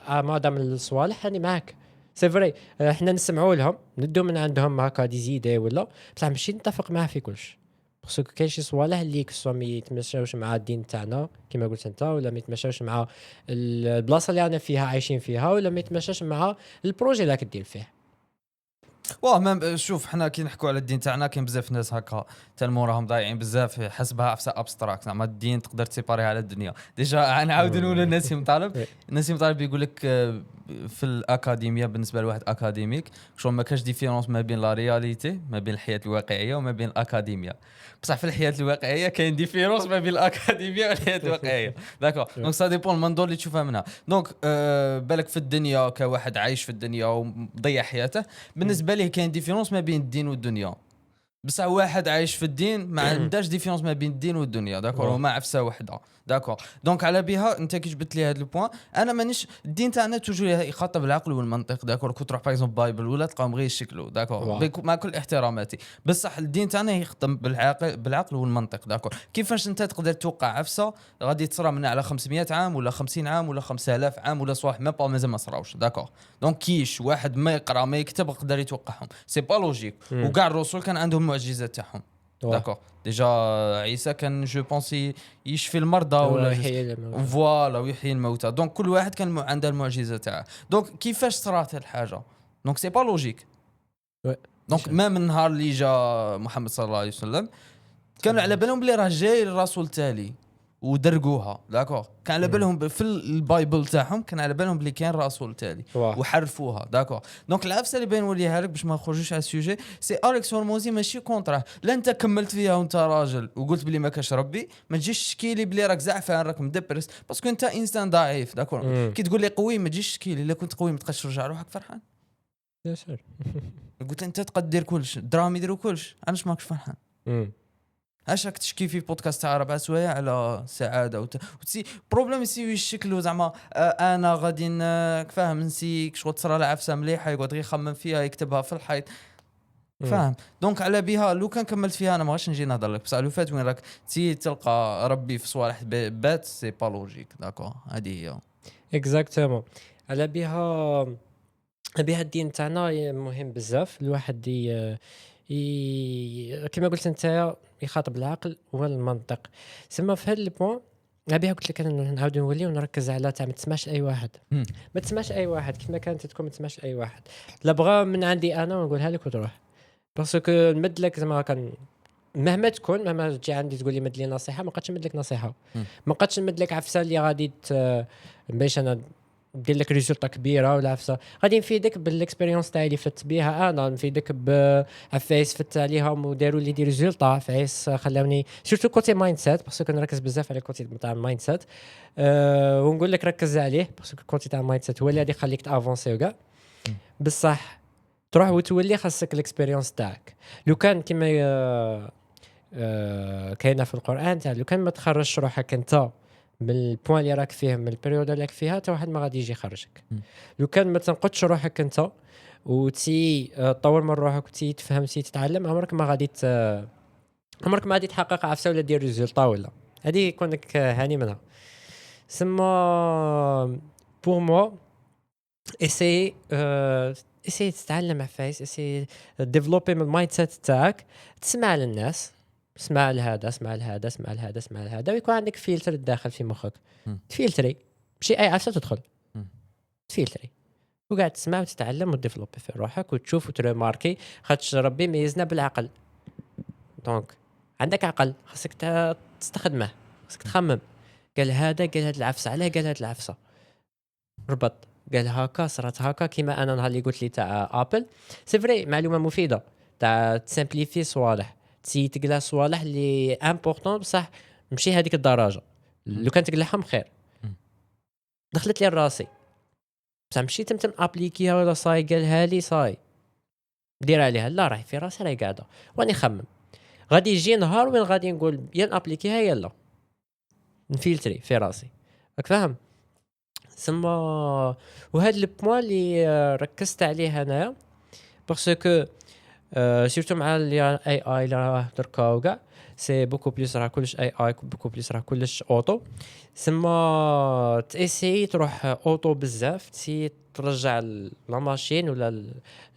معظم الصوالح راني معاك سي فري. احنا نسمعوا لهم ندو من عندهم هكا دي زيدي ولا بصح ماشي نتفق معاه في كلش باسكو كاين شي صوالح اللي كسوا ما يتمشاوش مع الدين تاعنا كما قلت انت ولا ما يتمشاوش مع البلاصه اللي انا فيها عايشين فيها ولا ما يتمشاش مع البروجي اللي راك دير فيه. واه شوف حنا كي نحكوا على الدين تاعنا كاين بزاف ناس هكا تالمو راهم ضايعين بزاف حسبها عفسه ابستراكت زعما الدين تقدر تسيباريها على الدنيا. ديجا نعاود نقول للناس مطالب الناس مطالب يقول لك في الاكاديميه بالنسبه لواحد اكاديميك شغل ما كاش ديفيرونس ما بين لا رياليتي ما بين الحياه الواقعيه وما بين الاكاديميه. بصح في الحياه الواقعيه كاين ديفيرونس ما بين الاكاديميه والحياه الواقعيه داكور. دونك سا ديبون المنظور اللي تشوفها منها. دونك بالك في الدنيا كواحد عايش في الدنيا ومضيع حياته بالنسبه ليه كاين ديفيرونس ما بين الدين والدنيا. بصح واحد عايش في الدين ما عندهاش ديفيرونس ما بين الدين والدنيا داكور وما عفسه وحده داكور. دونك على بها انت كي جبت لي هذا البوين انا مانيش الدين تاعنا توجور يخاطب العقل والمنطق داكور. كنت تروح باغ اكزومبل بايبل ولا تلقاهم غير يشكلوا داكور مع كل احتراماتي بصح الدين تاعنا يخدم بالعقل والمنطق داكور. كيفاش انت تقدر توقع عفسه غادي تصرى من على 500 عام ولا 50 عام ولا 5000 عام ولا صوالح ما با مازال ما صراوش داكور. دونك كيش واحد ما يقرا ما يكتب يقدر يتوقعهم سي با لوجيك. وكاع الرسل كان عندهم معجزات تاعهم داكور. ديجا عيسى كان جو بونسي يشفي المرضى ولا فوالا ويحيي الموتى. دونك كل واحد كان عنده المعجزه تاعه. دونك كيفاش صرات هاد الحاجه دونك سي با لوجيك. دونك ما من نهار اللي جا محمد صلى الله عليه وسلم كانوا على بالهم بلي راه جاي الرسول تالي ودرقوها داكور. كان على بالهم في البايبل تاعهم كان على بالهم بلي كان رسول تالي وحرفوها داكور. دونك العفسه اللي بنوريها لك باش ما نخرجوش على السوجي سي اليكس هرموزي ماشي كونترا. لا انت كملت فيها وانت راجل وقلت بلي ما كاش ربي ما تجيش تشكي لي بلي راك زعفان راك مدبرس باسكو انت انسان ضعيف داكور. كي تقول لي قوي ما تجيش تشكي لي الا كنت قوي ما تقدرش ترجع روحك فرحان. يا سير قلت انت تقدر دير كلش دراهم يديروا كلش علاش ماكش فرحان. اش راك تشكي في بودكاست تاع 4 سوايع على سعاده وتسي بروبليم يسيو الشكل زعما انا غادي فاهم نسيك شغل تصرى له عفسه مليحه يقعد غير يخمم فيها يكتبها في الحيط فاهم. دونك على بها لو كان كملت فيها انا ما غاش نجي نهضر لك بصح لو فات وين راك تي تلقى ربي في صوالح بات سي با لوجيك داكور. هذه هي اكزاكتومون. على بها الدين تاعنا مهم بزاف الواحد كما قلت انت يخاطب العقل والمنطق. سما في هذا البوان بها قلت لك انا نعاود نولي ونركز على تاع ما تسمعش اي واحد ما تسمعش اي واحد كيف ما كانت تكون ما تسمعش اي واحد لا بغى من عندي انا ونقولها لك وتروح باسكو نمد لك زعما كان مهما تكون مهما تجي عندي تقول لي مد لي نصيحه ما قدش نمد لك نصيحه ما قدش نمد لك عفسه اللي غادي باش انا ندير لك ريزولطه كبيره ولا عفسه غادي نفيدك بالاكسبيريونس تاعي اللي فت بها انا نفيدك بعفايس فت عليهم وداروا لي دي ريزولطه عفايس خلاوني سورتو كوتي مايند سيت باسكو كنركز بزاف على كوتي تاع المايند سيت ونقول لك ركز عليه باسكو كوتي تاع المايند سيت هو اللي غادي يخليك تافونسي وكاع بصح تروح وتولي خاصك الاكسبيريونس تاعك. لو كان كما كاينه في القران تاع لو كان ما تخرجش روحك انت من البوان اللي راك فيه من البريود اللي راك فيها حتى واحد ما غادي يجي يخرجك. لو كان ما تنقدش روحك انت وتي تطور من روحك وتي تفهم تي تتعلم عمرك ما غادي تحقق عفسه ولا دير ريزولطا ولا هذه يكونك هاني منها. سما بور موا اسي تتعلم عفايس اسي ديفلوبي من المايند سيت تاعك تسمع للناس اسمع لهذا اسمع لهذا اسمع لهذا اسمع لهذا ويكون عندك فلتر الداخل في مخك تفلتري ماشي اي عفسه تدخل تفلتري وقاعد تسمع وتتعلم وتديفلوبي في روحك وتشوف وترماركي خاطش ربي ميزنا بالعقل. دونك عندك عقل خاصك تستخدمه خاصك تخمم قال هذا العفسه علاه قال هذه العفسه ربط قال هكا صارت هكا كيما انا نهار اللي قلت لي تاع ابل سي فري معلومه مفيده تاع تسامبليفي صوالح تسي تقلع صوالح اللي امبورطون بصح ماشي هذيك الدرجه لو كان تقلعهم خير دخلت لي الراسي بصح ماشي تمتم ابليكيها ولا صاي قالها لي صاي دير عليها لا راهي في راسي راهي قاعده واني نخمم غادي يجي نهار وين غادي نقول يا نابليكيها يلا نفلتري في راسي راك فاهم سما. وهذا البوان اللي ركزت عليه انايا باسكو سيرتو مع الاي اللي راه دركا وكاع سي بوكو بليس راه كلش اي بوكو بليس راه كلش اوتو سما تاسي تروح اوتو بزاف تسي ترجع لا ماشين ولا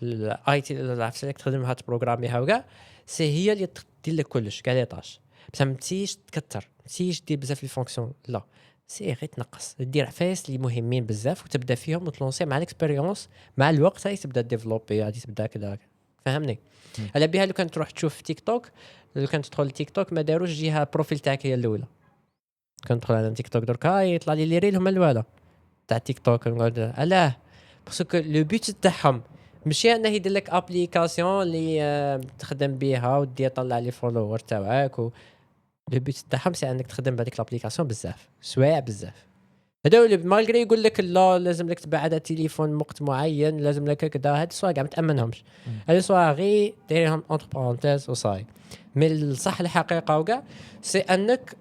الاي تي اللي عرفتي لك تخدمها تبروغراميها وكاع سي هي اللي دير لك كلش كاع لي طاش بصح ما تسيش تكثر ما تسيش دير بزاف لي فونكسيون لا سي غير تنقص دير عفايس اللي مهمين بزاف وتبدا فيهم وتلونسي مع الاكسبيريونس مع الوقت هاي تبدا ديفلوبي غادي تبدا كذا فهمني. على بها لو كنت تروح تشوف تيك توك لو كنت تدخل تيك توك ما داروش جهه بروفيل تاعك هي الاولى كندخل على تيك توك دركا يطلع لي لي ريل هما الاولى تاع تيك توك نقول علاه باسكو لو بوت تاعهم ماشي انه يدير لك ابليكاسيون اللي تخدم بها ودير طلع لي فولوور تاعك لو بوت تاعهم سي انك تخدم بهذيك لابليكاسيون بزاف سوايع بزاف هذا اللي مالغري يقول لك لا لازم لك تبعد التليفون وقت معين لازم لك كذا هاد السوايع كاع ما تامنهمش هاد السوايع غير دايرهم اونتر بارونتيز وصاي مي الصح الحقيقه وكاع سي انك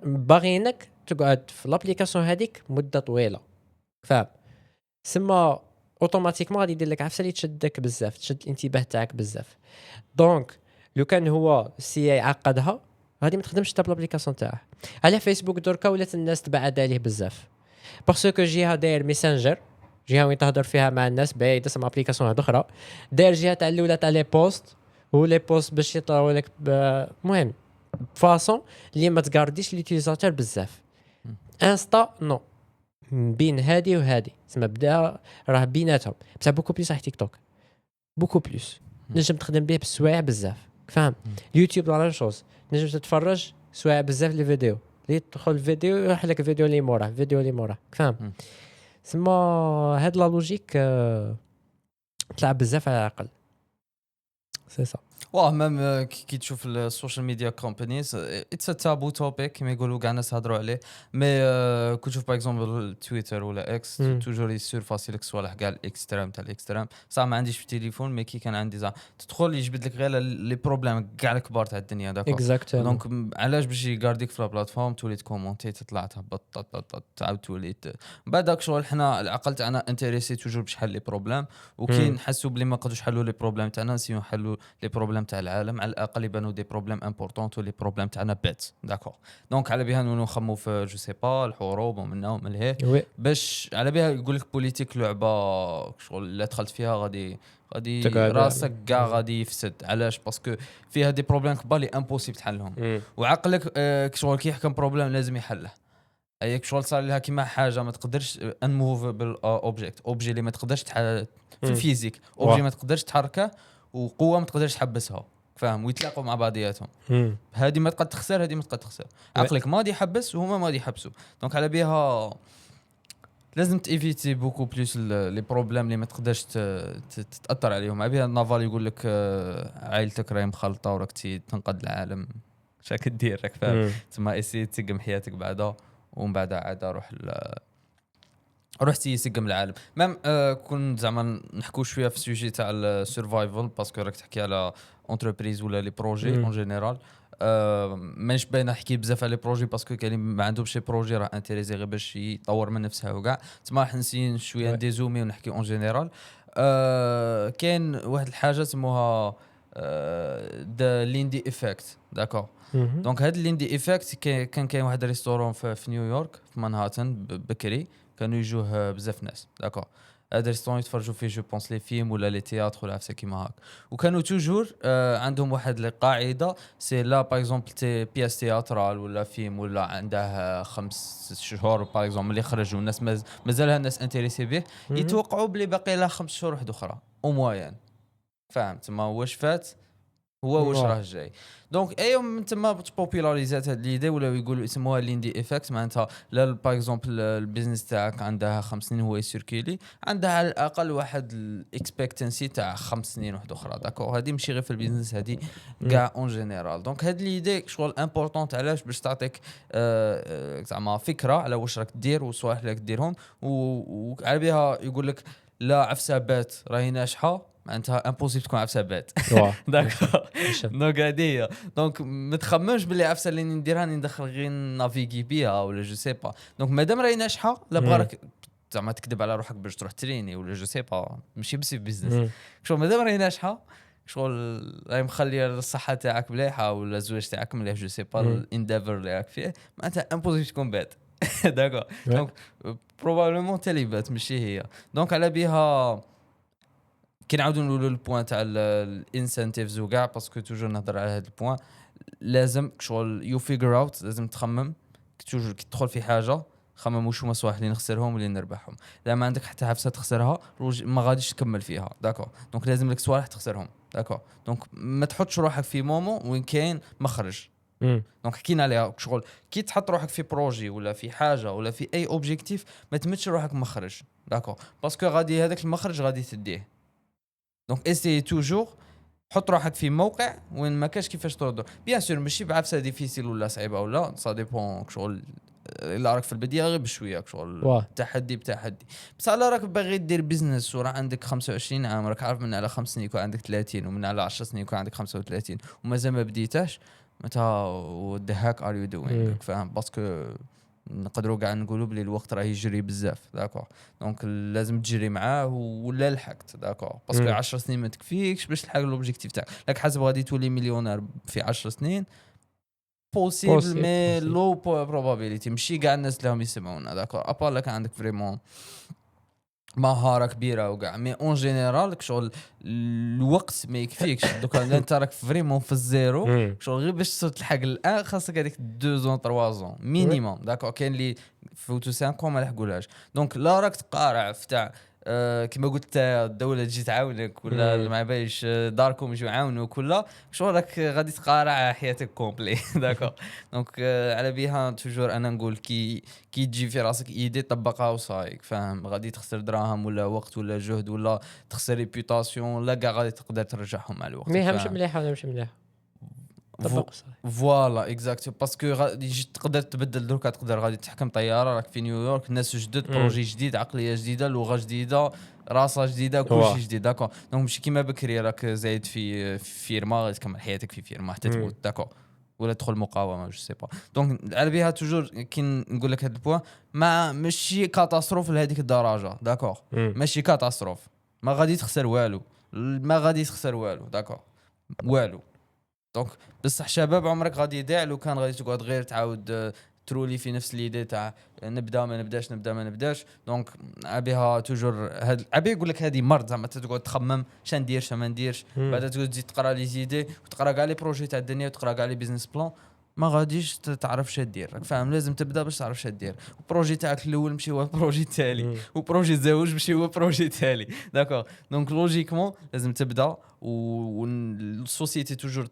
باغينك تقعد في لابليكاسيون هذيك مده طويله فاهم سما اوتوماتيكمون غادي يدير لك عفسه اللي تشدك بزاف تشد الانتباه تاعك بزاف دونك لو كان هو سي يعقدها غادي ما تخدمش حتى بالابليكاسيون تاعه. على فيسبوك دركا ولات الناس تبعد عليه بزاف باسكو جهه داير ميسنجر جهه وين تهضر فيها مع الناس بعيده سما ابليكاسيون اخرى داير جهه تاع الاولى تاع لي بوست ولي بوست باش يطراو لك المهم فاصون اللي ما تقارديش ليوتيليزاتور بزاف. انستا نو بين هادي وهادي سما بدا راه بيناتهم بصح بوكو بليس صح تيك توك بوكو بليس نجم تخدم به بالسوايع بزاف فاهم. اليوتيوب لا شوز نجم تتفرج سوايع بزاف لي فيديو اللي تدخل فيديو يروح لك فيديو اللي موراه فيديو اللي موراه فاهم. سما هاد لا لوجيك تلعب بزاف على العقل سي سا. واه ميم كي تشوف السوشيال ميديا كومبانيز اتس ا تابو توبيك كيما يقولوا كاع الناس هضروا عليه مي كي تشوف باغ اكزومبل تويتر ولا اكس توجور يسور فاسي لك صوالح كاع الاكستريم تاع الاكستريم صح ما عنديش في التليفون مي كي كان عندي زعما تدخل يجبد لك غير لي بروبليم كاع الكبار تاع الدنيا داكور دونك علاش باش يغارديك في البلاتفورم تولي تكومونتي تطلع تهبط تعاود تولي بعد داك شغل حنا العقل تاعنا انتريسي توجور باش حل لي بروبليم وكي نحسوا بلي ما نقدروش نحلوا لي بروبليم تاعنا نسيو نحلوا لي بروبليم تاع العالم على الاقل يبانوا دي بروبليم امبورطونت ولي بروبليم تاعنا بيت داكور دونك على بها نخمو في جو سي با الحروب ومنهم لهيه باش على بها يقول لك بوليتيك لعبه شغل اللي دخلت فيها غادي راسك كاع غادي يفسد علاش باسكو فيها دي بروبليم كبار لي امبوسيبل تحلهم وعقلك شغل كي يحكم بروبليم لازم يحله ايك شغل صار لها كيما حاجه ما تقدرش انموفبل اوبجي اللي ما تقدرش في الفيزيك اوبجي ما تقدرش تحركه وقوه ما تقدرش تحبسها فاهم ويتلاقوا مع بعضياتهم هذه ما تقدر تخسر هذه ما تقدر تخسر عقلك ماضي يحبس وهما ماضي يحبسوا دونك على بها لازم تيفيتي بوكو بليس لي بروبليم اللي ما تقدرش تاثر عليهم على بها نافال يقول لك عائلتك راهي مخلطه وراك تنقذ العالم شاك دير راك فاهم تما اسي تسقم حياتك بعدا ومن بعد عاد روح تيسقم العالم مام كون زعما نحكوا شويه في السوجي تاع السرفايفل باسكو راك تحكي على انتربريز ولا لي بروجي اون جينيرال مانيش باين نحكي بزاف على لي بروجي باسكو كاين ما عندهمش شي بروجي راه انتريزي غير باش يطور من نفسها وكاع تما راح نسي شويه ديزومي ونحكي اون جينيرال كاين واحد الحاجه سموها ذا ليندي افكت داكور دونك هاد ليندي افكت كان كاين واحد ريستورون في نيويورك في مانهاتن بكري كانوا يجوه بزاف ناس داكور هاد ريستورون يتفرجوا فيه جو بونس لي فيلم ولا لي تياتر ولا عفسه كيما هاك وكانوا توجور عندهم واحد القاعده سي لا باغ اكزومبل تي بياس تياترال ولا فيلم ولا عنده 5 شهور باغ اكزومبل اللي خرجوا الناس مازالها الناس انتريسي به يتوقعوا بلي باقي لها 5 شهور واحده اخرى او موين فهمت ما واش فات هو واش راه جاي دونك ايوم من تما بوبولاريزات هاد ليدي ولا يقولوا اسموها ليندي افكت معناتها لا باغ اكزومبل البيزنس تاعك عندها 5 سنين هو يسيركيلي عندها على الاقل واحد الاكسبكتنسي تاع 5 سنين واحده اخرى داكور هذه ماشي غير في البيزنس هذه كاع اون جينيرال دونك هاد ليدي شغل امبورطونت علاش باش تعطيك زعما فكره على واش راك دير وصوالح اللي راك ديرهم وعلى بها يقول لك لا عفسه بات راهي ناجحه معناتها امبوسيبل تكون عفسه بات واه داكور ماشي. دونك هادي دونك ما تخممش باللي عفسه اللي نديرها راني ندخل غير نافيغي بيها ولا جو سي با دونك مادام راهي ناجحه لا بغارك زعما تكذب على روحك باش تروح تريني ولا جو سي با ماشي بس في بيزنس شغل مادام راهي ناجحه شغل راهي مخليه الصحه تاعك مليحه ولا الزواج تاعك مليح جو سي با الانديفر اللي راك فيه معناتها امبوسيبل تكون بات داكور دونك بروبابلمون تالي بات ماشي هي دونك على بها كي نعاودوا نقولوا البوان تاع الانسنتيفز وكاع باسكو توجور نهضر على هذا البوان لازم شغل يو فيجر اوت لازم تخمم توجور كي تدخل في حاجه خمم وش هما الصوالح اللي نخسرهم واللي نربحهم لا ما عندك حتى عفسه تخسرها ما غاديش تكمل فيها داكور دونك لازم لك صوالح تخسرهم داكور دونك ما تحطش روحك في مومو وين كاين مخرج دونك حكينا عليها شغل كي تحط روحك في بروجي ولا في حاجه ولا في اي اوبجيكتيف ما تمدش روحك مخرج داكور باسكو غادي هذاك المخرج غادي تديه دونك اسي توجور حط روحك في موقع وين ما كاش كيفاش تردو بيان سور ماشي بعفسه ديفيسيل ولا صعيبه ولا سا ديبون شغل الا راك في البدايه غير بشويه شغل تحدي بتحدي بس على راك باغي دير بيزنس وراه عندك 25 عام راك عارف من على 5 سنين يكون عندك 30 ومن على 10 سنين يكون عندك 35 ومازال ما بديتاش متى ذا هاك ار يو دوينغ فاهم باسكو نقدروا كاع نقولوا بلي الوقت راه يجري بزاف داكور دونك لازم تجري معاه ولا لحقت داكور باسكو 10 سنين ما تكفيكش باش تلحق لوبجيكتيف تاعك لك حسب غادي تولي مليونير في 10 سنين بوسيبل مي لو بروبابيليتي ماشي كاع الناس اللي هم يسمعونا داكور ابار لك عندك فريمون مهاره كبيره وكاع مي اون جينيرال شغل الوقت ما يكفيكش دوكا انت راك فريمون في الزيرو شغل غير باش تلحق الان خاصك هذيك 2 زون 3 زون مينيموم داكور كاين اللي فوتو 5 ما لحقولهاش دونك لا راك تقارع في تاع كما قلت الدوله تجي تعاونك ولا ما بايش داركم يجوا يعاونوك ولا شغل راك غادي تقارع حياتك كومبلي داكور دونك على بها توجور انا نقول كي تجي في راسك ايدي طبقها وصايك فاهم غادي تخسر دراهم ولا وقت ولا جهد ولا تخسر ريبيوتاسيون لا كاع غادي تقدر ترجعهم مع الوقت مي همش مليح ولا مش مليح فوالا اكزاكتو باسكو غادي تقدر تبدل دركا تقدر غادي تحكم طياره راك في نيويورك ناس جدد بروجي جديد عقليه جديده لغه جديده راسه جديده كل شيء جديد داكور دونك ماشي كيما بكري راك زايد في فيرما غادي تكمل حياتك في فيرما حتى تموت داكور ولا تدخل مقاومه جو سي با دونك على بها توجور كي نقول لك هذا البوان ما ماشي كاتاستروف لهذيك الدرجه داكور ماشي كاتاستروف ما غادي تخسر والو داكور والو دونك بصح شباب عمرك غادي يضيع لو كان غادي تقعد غير تعاود ترولي في نفس ليدي تاع نبدا ما نبداش دونك ابيها توجور هاد ابي يقول لك هذه مرض زعما تقعد تخمم شنو ندير شنو ما نديرش بعد تزيد تقرا لي زيدي وتقرا كاع لي بروجي تاع الدنيا وتقرا كاع لي بيزنس بلان ما غاديش تعرف شنو دير راك فاهم لازم تبدا باش تعرف شنو دير البروجي تاعك الاول ماشي هو البروجي التالي وبروجي الزواج ماشي هو البروجي التالي داكور دونك لوجيكمون لازم تبدا والسوسيتي توجور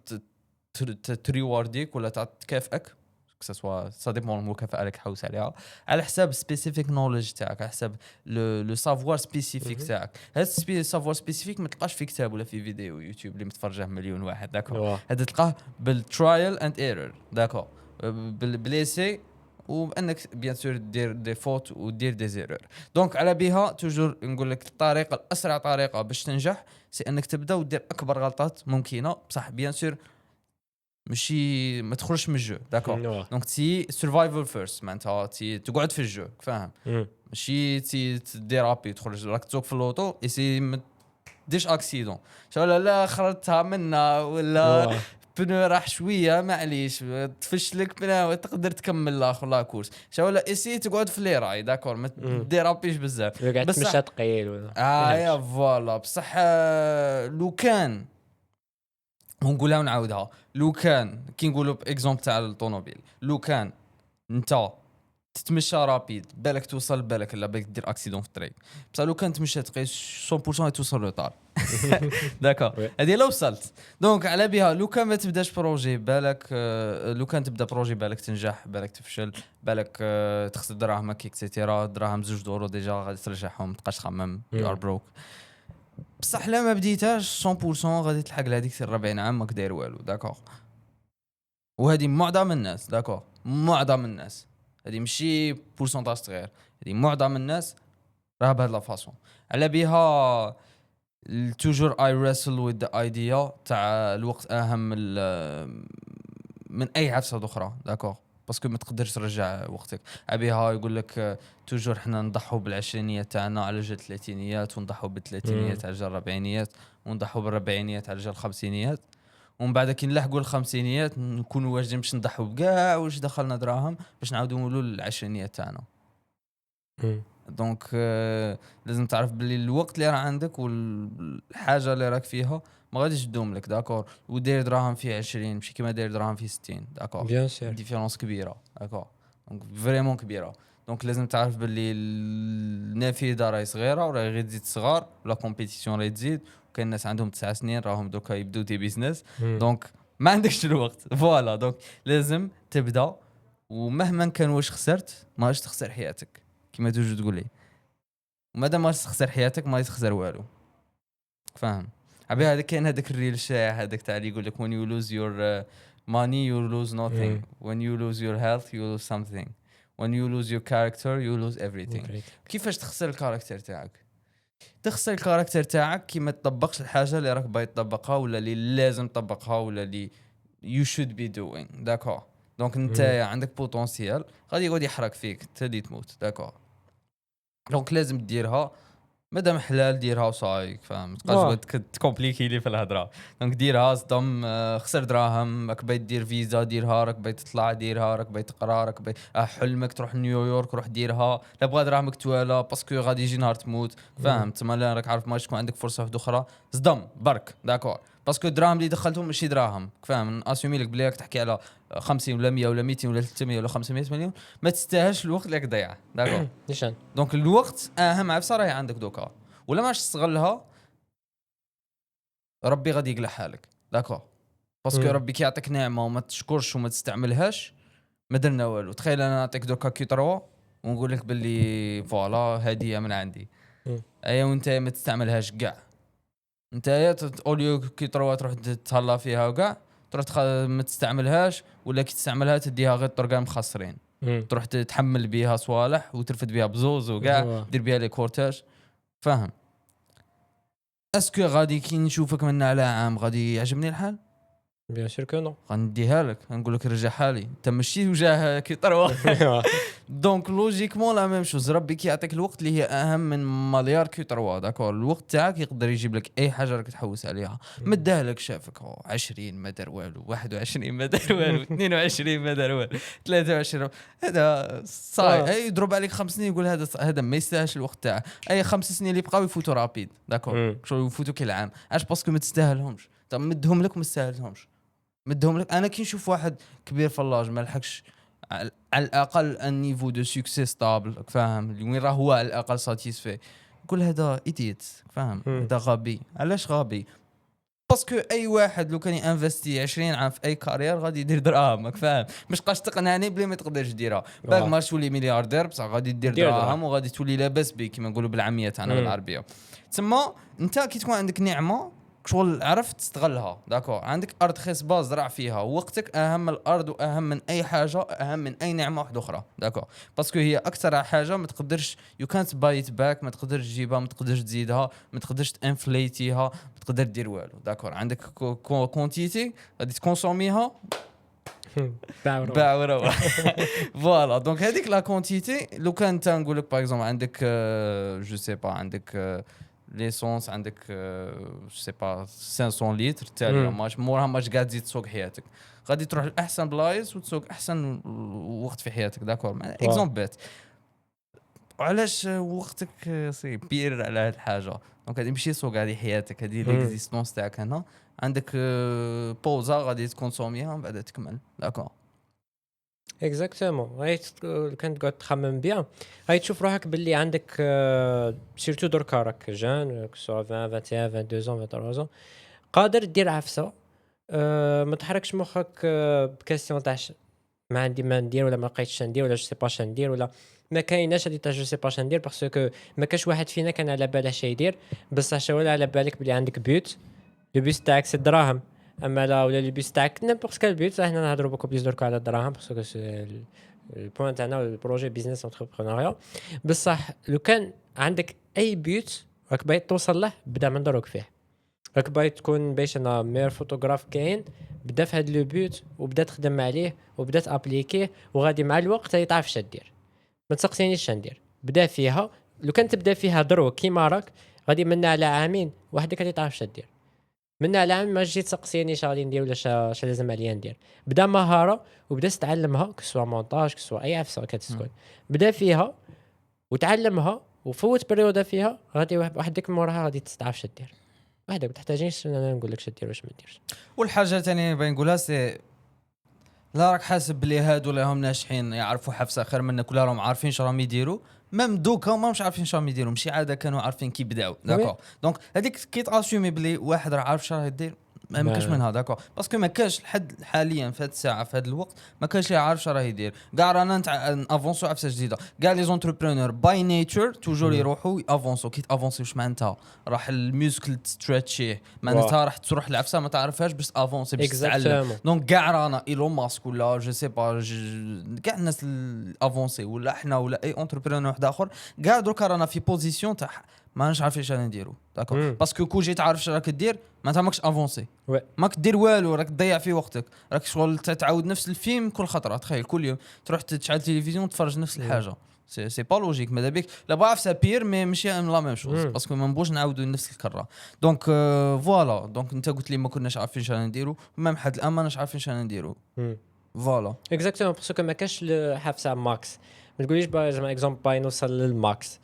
تريوارديك ولا تكافئك كسوا سا ديبون المكافاه لك حوس عليها على حساب سبيسيفيك نوليدج تاعك على حساب لو سافوار سبيسيفيك تاعك هذا السافوار سبيسيفيك ما تلقاش في كتاب ولا في فيديو يوتيوب اللي متفرجه مليون واحد داكور هذا تلقاه بالترايل اند ايرور داكور بالبليسي وانك بيان سور دير دي فوت ودير دي زيرور دونك على بها توجور نقول لك الطريقه الاسرع طريقه باش تنجح سي انك تبدا ودير اكبر غلطات ممكنه بصح بيان سور ماشي ما تخرجش من الجو داكور دونك تي سرفايفل فيرست معناتها تي تقعد في الجو فاهم ماشي تي ديرابي تخرج راك تسوق في اللوطو ايسي ما ديش اكسيدون لا خرجتها منا ولا بنو راح شويه معليش تفشلك بنا تقدر تكمل الاخر لا كورس ولا ايسي تقعد في لي راي داكور ما ديرابيش بزاف بس مش ثقيل ولا يا فوالا بصح لو كان ونقولها ونعاودها لو كان كي نقولوا باكزومبل تاع الطوموبيل لو كان انت تتمشى رابيد بالك توصل بالك لا بالك دير اكسيدون في الطريق بصح لو كان تمشى تقيس 100% توصل روطار داكور هذه لو وصلت دونك على بها لو كان ما تبداش بروجي بالك لو كان تبدا بروجي بالك تنجح بالك تفشل بالك تخسر دراهمك اكسيتيرا دراهم 2 دورو ديجا غادي ترجعهم تبقاش تخمم يو ار بروك بصح لا ما بديتاش 100% غادي تلحق لهذيك 40 عام ماك داير والو داكور وهذه معظم الناس داكور معظم الناس هذه ماشي بورسونتاج صغير هذه معظم الناس راه بهاد لا فاصون على بها توجور اي ريسل وذ ذا ايديا تاع الوقت اهم من اي عفسه اخرى داكور باسكو ما تقدرش ترجع وقتك ابيها يقول لك توجور حنا نضحوا بالعشرينيات تاعنا على جال الثلاثينيات ونضحوا بالثلاثينيات على جال الربعينيات ونضحوا بالربعينيات على جال الخمسينيات ومن بعد كي نلحقوا الخمسينيات نكونوا واجدين باش نضحوا بكاع واش دخلنا دراهم باش نعاودوا نولوا للعشرينيات تاعنا دونك لازم تعرف باللي الوقت اللي راه عندك والحاجه اللي راك فيها ما غاديش تدوم لك داكور ودير دراهم في 20 ماشي كيما داير دراهم في 60 داكور بيان سور ديفيرونس كبيره داكور دونك فريمون كبيره دونك لازم تعرف باللي النافذه راهي صغيره وراهي غير تزيد صغار ولا كومبيتيسيون راهي تزيد وكاين الناس عندهم 9 سنين راهم دوكا يبداو دي بيزنس دونك ما عندكش الوقت فوالا دونك لازم تبدا ومهما كان واش خسرت ما غاديش تخسر حياتك كيما توجد تقول لي ومادام ما تخسر حياتك ما تخسر والو فاهم عبي هذاك كاين هذاك الريل الشائع هذاك تاع اللي يقول لك when you lose your money you lose nothing when you lose your health you lose something when you lose your character you lose everything كيفاش تخسر الكاركتر تاعك تخسر الكاركتر تاعك كي ما تطبقش الحاجه اللي راك باغي تطبقها ولا اللي لازم تطبقها ولا اللي you should be doing داكور دونك انت عندك بوتنسيال غادي يقعد يحرق فيك تدي تموت داكور دونك لازم ديرها مادام حلال ديرها وصايك فاهم تبقاش تكومبليكي لي في الهضره دونك ديرها صدم خسر دراهم راك باغي دير فيزا ديرها راك باغي تطلع ديرها راك باغي تقرا راك باغي حلمك تروح نيويورك روح ديرها لا بغا دراهمك توالا باسكو غادي يجي نهار تموت فاهم تما لا راك عارف ما تكون عندك فرصه واحده اخرى صدم برك داكور باسكو الدراهم اللي دخلتهم ماشي دراهم فاهم اسومي لك بلي راك تحكي على 50 ولا 100 ولا 200 ولا 300 ولا 500 مليون ما تستاهلش الوقت اللي راك ضيعه داكور نيشان دونك الوقت اهم عفسه راهي عندك دوكا ولا ماش تستغلها ربي غادي يقلع حالك داكور باسكو ربي كيعطيك نعمه وما تشكرش وما تستعملهاش ما درنا والو تخيل انا نعطيك دوكا كي 3 ونقول لك باللي فوالا هديه من عندي ايا وانت ما تستعملهاش كاع انت اوليو كي 3 تروح تهلا فيها وكاع تروح ما تستعملهاش ولا كي تستعملها تديها غير طرقان مخسرين تروح تحمل بيها صوالح وترفد بيها بزوز وكاع دير بيها لي كورتاج فاهم اسكو غادي كي نشوفك من على عام غادي يعجبني الحال بيان سور كو نو غنديها لك نقول لك رجع حالي انت ماشي وجاه كي طروا دونك لوجيكمون لا ميم شوز ربي كيعطيك الوقت اللي هي اهم من مليار كي طروا داكور الوقت تاعك يقدر يجيب لك اي حاجه راك تحوس عليها ما داهلك شافك 20 ما دار والو 21 ما دار والو 22 ما دار والو 23 هذا صاي اي يضرب عليك 5 سنين يقول هذا ما يستاهلش الوقت تاعه اي 5 سنين اللي بقاو يفوتوا رابيد داكور شو يفوتوا كل عام علاش باسكو ما تستاهلهمش مدهم لك ما تستاهلهمش مدهم لك انا كي نشوف واحد كبير في اللاج ما لحقش على الاقل ان نيفو دو سوكسي ستابل فاهم اللي وين راه هو على الاقل ساتيسفي نقول هذا ايديت فاهم هذا غبي علاش غبي باسكو اي واحد لو كان ينفستي 20 عام في اي كارير غادي يدير دراهم فاهم مش قاش تقنعني بلي ما تقدرش ديرها باك ما تولي ملياردير بصح غادي دير دراهم وغادي تولي لاباس بك كما نقولوا بالعاميه تاعنا بالعربيه تما انت كي تكون عندك نعمه شغل عرفت تستغلها داكور عندك ارض خصبه زرع فيها وقتك اهم من الارض واهم من اي حاجه اهم من اي نعمه واحده اخرى داكور باسكو هي اكثر حاجه ما تقدرش يو كانت بايت باك ما تقدرش تجيبها ما تقدرش تزيدها ما تقدرش تانفليتيها ما تقدر دير والو داكور عندك كونتيتي غادي تكونسوميها باع وروح فوالا دونك هذيك لا كونتيتي لو كان انت نقول لك باغ اكزومبل عندك جو سي با عندك ليسونس عندك سي با 500 لتر تالي ماش مورها ماش قاعد تزيد تسوق حياتك غادي تروح لاحسن بلايص وتسوق احسن وقت في حياتك داكور اكزومبل بيت علاش وقتك سي بير على هاد الحاجه دونك غادي ماشي سوق هذه حياتك هذه ليكزيستونس تاعك هنا عندك بوزا غادي تكونسوميها من بعد تكمل داكور اكزاكتومون هاي كنت قاعد تخمم بيان هاي تشوف روحك باللي عندك سيرتو دركا راك جان سوا 20 21 22 23 قادر دير عفسه ما تحركش مخك بكاستيون تاع ما عندي ما ندير ولا ما لقيتش ندير ولا جو سي با ندير ولا ما كايناش هذه تاع جو سي با ندير باسكو ما كاش واحد فينا كان على باله شي يدير بصح شو على بالك بلي عندك بيوت لو بيوت تاعك سي الدراهم اما لا ولا لو بيوت تاعك نيمبورت كال بيوت حنا نهضروا بوكو بليس درك على الدراهم باسكو البوين تاعنا البروجي بيزنس انتربرونيا بصح لو كان عندك اي بيوت راك باغي توصل له بدا من دروك فيه. راك باغي تكون باش انا مير فوتوغراف كاين، بدا في هذا لو بيوت وبدا تخدم عليه وبدا تابليكيه، وغادي مع الوقت هي تعرف اش دير. ما تسقسينيش اش ندير، بدا فيها. لو كان تبدا فيها دروك كيما راك غادي من على عامين وحدك غادي تعرف اش دير. من على عام ما جيت تسقسيني اش غادي ندير ولا اش لازم عليا ندير. بدا مهاره وبدا تتعلمها كسوا مونتاج كسوا اي عفسه كتسكن، بدا فيها وتعلمها وفوت بريودا فيها، غادي وحدك موراها غادي تعرف اش دير وحدك. ما تحتاجينش انا نقول لك اش دير واش ما ديرش. والحاجه ثانيه باغي نقولها سي لا راك حاسب بلي هادو اللي هم ناجحين يعرفوا حفصه خير منك ولا راهم عارفين اش راهم يديروا. ميم دوكا ما مش عارفين اش راهم يديروا، ماشي عاده كانوا عارفين كي بداو داكور. دونك هذيك كي تاسيومي بلي واحد راه عارف اش راه يدير ما يمكنش منها داكور، باسكو ما كاش لحد حاليا في هذه الساعه في هذا الوقت ما كاش اللي عارف اش راه يدير. كاع رانا افونسو عفسه جديده، كاع لي زونتربرونور باي نيتشر توجور يروحوا افونسو. كي افونسو واش معناتها راح الميوزكل ستريتشي معناتها راح تروح العفسه ما تعرفهاش باش افونسي باش تتعلم. دونك كاع رانا ايلون ماسك ولا جو سي با كاع الناس الافونسي ولا احنا ولا اي انتربرونور واحد اخر كاع دروك رانا في بوزيسيون تاع ما نش عارف ايش انا نديرو داكور. باسكو كو جيت عارف اش راك دير معناتها ماكش افونسي، ماك دير والو، راك تضيع في وقتك، راك شغل تعاود نفس الفيلم كل خطره. تخيل كل يوم تروح تشعل تلفزيون تفرج نفس الحاجه، سي با لوجيك. ماذا بيك لا بعرف سابير مي ماشي لا ميم شوز باسكو ما نبوش نعاودوا نفس الكره. دونك فوالا دونك انت قلت لي ما كناش عارفين اش نديروا، ميم حد الان ما عارفين اش نديروا. فوالا اكزاكتومون باسكو ما كاش حفصه ماكس. ما تقوليش باغ اكزومبل باغي نوصل للماكس.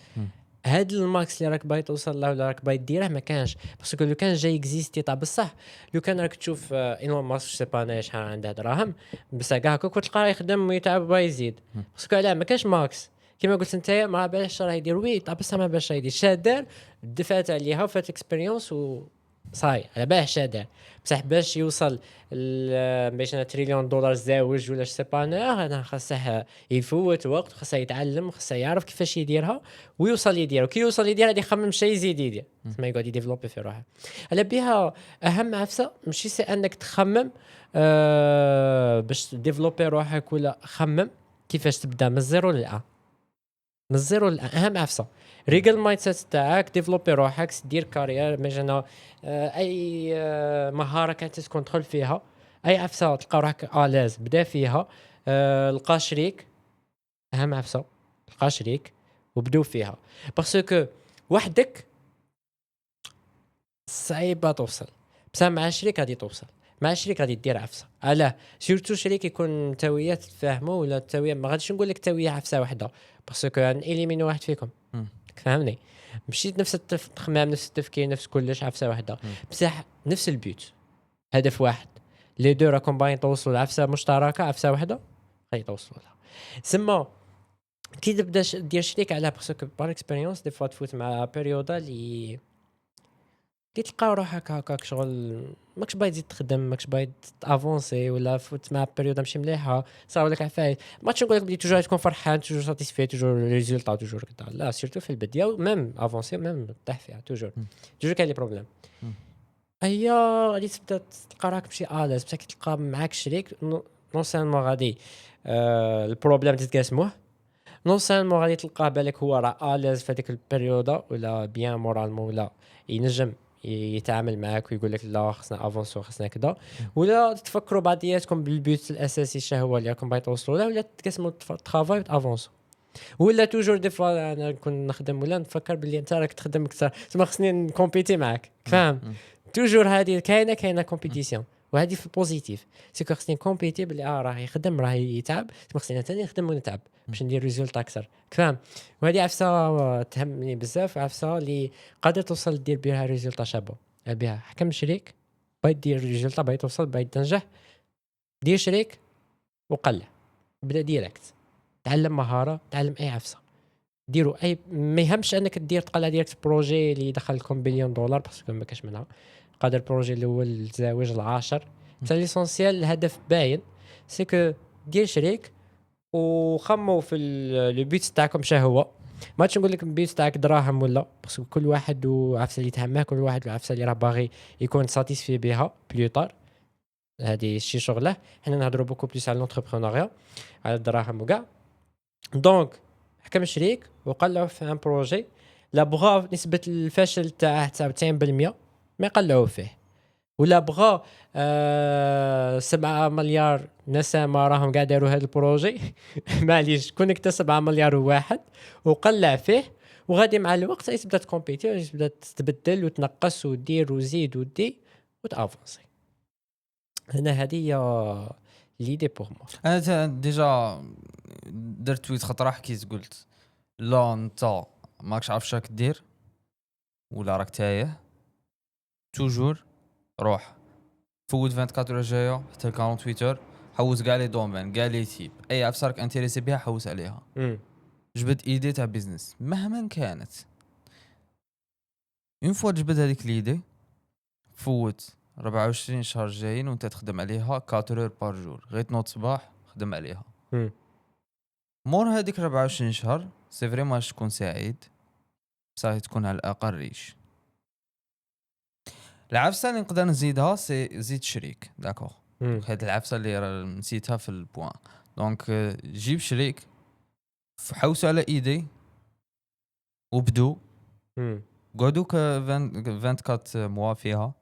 هاد الماكس اللي راك باغي توصل له ولا راك باغي ديره ما كانش، باسكو لو كان جاي اكزيستي تاع بصح. لو كان راك تشوف ايلون ماسك سي با انا شحال عنده دراهم بصح كاع هكا كنت تلقاه يخدم ويتعب باغي يزيد، باسكو علاه ما كانش ماكس. كيما قلت انت ما بالش راه يدير وي تاع بصح ما بالش يدير شادر دفعت عليها وفات اكسبيريونس صاي على بالاه شادر. بصح باش يوصل باش تريليون دولار زاوج ولا سي با انا خاصه يفوت وقت، خاصه يتعلم، خاصه يعرف كيفاش يديرها ويوصل يديرها. كي يوصل يديرها غادي يخمم شيء يزيد يدير ما يقعد يديفلوبي في روحه. على بها اهم عفسه ماشي سي انك تخمم باش ديفلوبي روحك، ولا خمم كيفاش تبدا من الزيرو للان. من الزيرو اهم عفسه ريجل المايند سيت تاعك، ديفلوبي روحك، دير كارير مثلا اي مهاره كانت تكون تدخل فيها، اي عفسه تلقى روحك الاز بدا فيها. لقى شريك، اهم عفسه لقى شريك وبدو فيها، باسكو وحدك صعيبه توصل، بصح مع شريك غادي توصل. مع شريك غادي دير عفسه. علاه سيرتو شريك يكون تاويه تفاهموا ولا تاويه ما غاديش نقول لك تاويه عفسه واحده باسكو اليمين واحد فيكم فهمني. مشيت نفس التخمام نفس التفكير نفس كلش عفسه واحده بصح نفس البيوت هدف واحد. لي دو راكم باين توصلوا لعفسه مشتركه عفسه واحده غادي توصلوا لها. سما كي تبدا دير شريك على باسكو بار اكسبيريونس دي فوا تفوت مع بيريودا اللي تلقى روحك هكاك شغل ماكش باغي تزيد تخدم، ماكش باغي تافونسي، ولا فوت مع بيريود ماشي مليحه صراو لك عفايس. ما نقول لك بلي توجور تكون فرحان توجور ساتيسفي توجور ريزولتا توجور كذا، لا سيرتو في البدايه ميم افونسي ميم طيح فيها توجور كاين لي بروبليم. ايا غادي تبدا تلقى راك ماشي اليز بصح كي تلقى معاك شريك نون سالمون غادي البروبليم تتقاسموه، نون سالمون غادي تلقاه بالك هو راه اليز في هذيك البيريودا ولا بيان مورالمون ولا ينجم يتعامل معك ويقول لك لا خصنا افونسو خصنا كذا، ولا تفكروا بعضياتكم بالبيوت الاساسي الشهوه اللي راكم باغي توصلوا لها، ولا تقسموا الترافاي وتافونسو. ولا توجور دي فوا انا نكون نخدم ولا نفكر باللي انت راك تخدم اكثر تما خصني نكومبيتي معك فاهم. توجور هذه كاينه كومبيتيسيون وهذه في البوزيتيف سيكو خصني كومبيتي باللي راه يخدم راه يتعب تما خصني ثاني نخدم ونتعب باش ندير ريزولت اكثر فاهم. وهذه عفسه تهمني بزاف، عفسه اللي قادر توصل دير بها ريزولت شابه بها. حكم شريك باغي دير ريزولت باغي توصل باغي تنجح دير شريك وقلع بدا ديريكت تعلم مهاره تعلم اي عفسه ديروا اي ما يهمش انك دير تقلع ديريكت بروجي اللي يدخل لكم بليون دولار باسكو ما كاش منها. قادر البروجي الاول الزواج العاشر بس ليسونسيال الهدف باين سيكو دير شريك وخموا في لو بيت تاعكم شهوه. ما نقول لك البيت تاعك دراهم ولا باسكو كل واحد وعفسه اللي تهمه، كل واحد وعفسه اللي راه باغي يكون ساتيسفي بها بلوطار. هذه شي شغله حنا نهضروا بوكو بليس على لونتربرونيا على الدراهم وكاع. دونك حكم شريك وقلعوا في ان بروجي لا بغى نسبه الفشل تاعه 99% ما يقلعوا فيه، ولا بغى 7 مليار نسمة راهم قاعد يديروا هذا البروجي معليش كون اكتسب 7 مليار واحد وقلع فيه، وغادي مع الوقت تبدا تكومبيتي، تبدا تبدل وتنقص ودير وزيد ودي وتافونسي. هنا هذه هي ليدي بور مو. انا ديجا درت تويت خطره حكيت قلت لا انت ماكش عارف شاك دير ولا راك تايه، توجور روح فوت 24 جايه حتى 48 حوس كاع لي دومين كاع لي تيب، اي عفسه راك انتريسي بها حوس عليها. جبد ايدي تاع بيزنس مهما كانت، اون فوا جبد هذيك ليدي فوت 24 شهر جايين وانت تخدم عليها 4 اور بار جور، غير تنوض صباح خدم عليها. مور هذيك 24 شهر سي فريمون تكون سعيد، صافي تكون على الاقل ريش. العفسه اللي نقدر نزيدها سي زيد شريك، داكوغ. هاد العفسه اللي نسيتها في البوان. دونك جيب شريك، حوسوا على ايدي وبدو قعدوا ك 24 موا فيها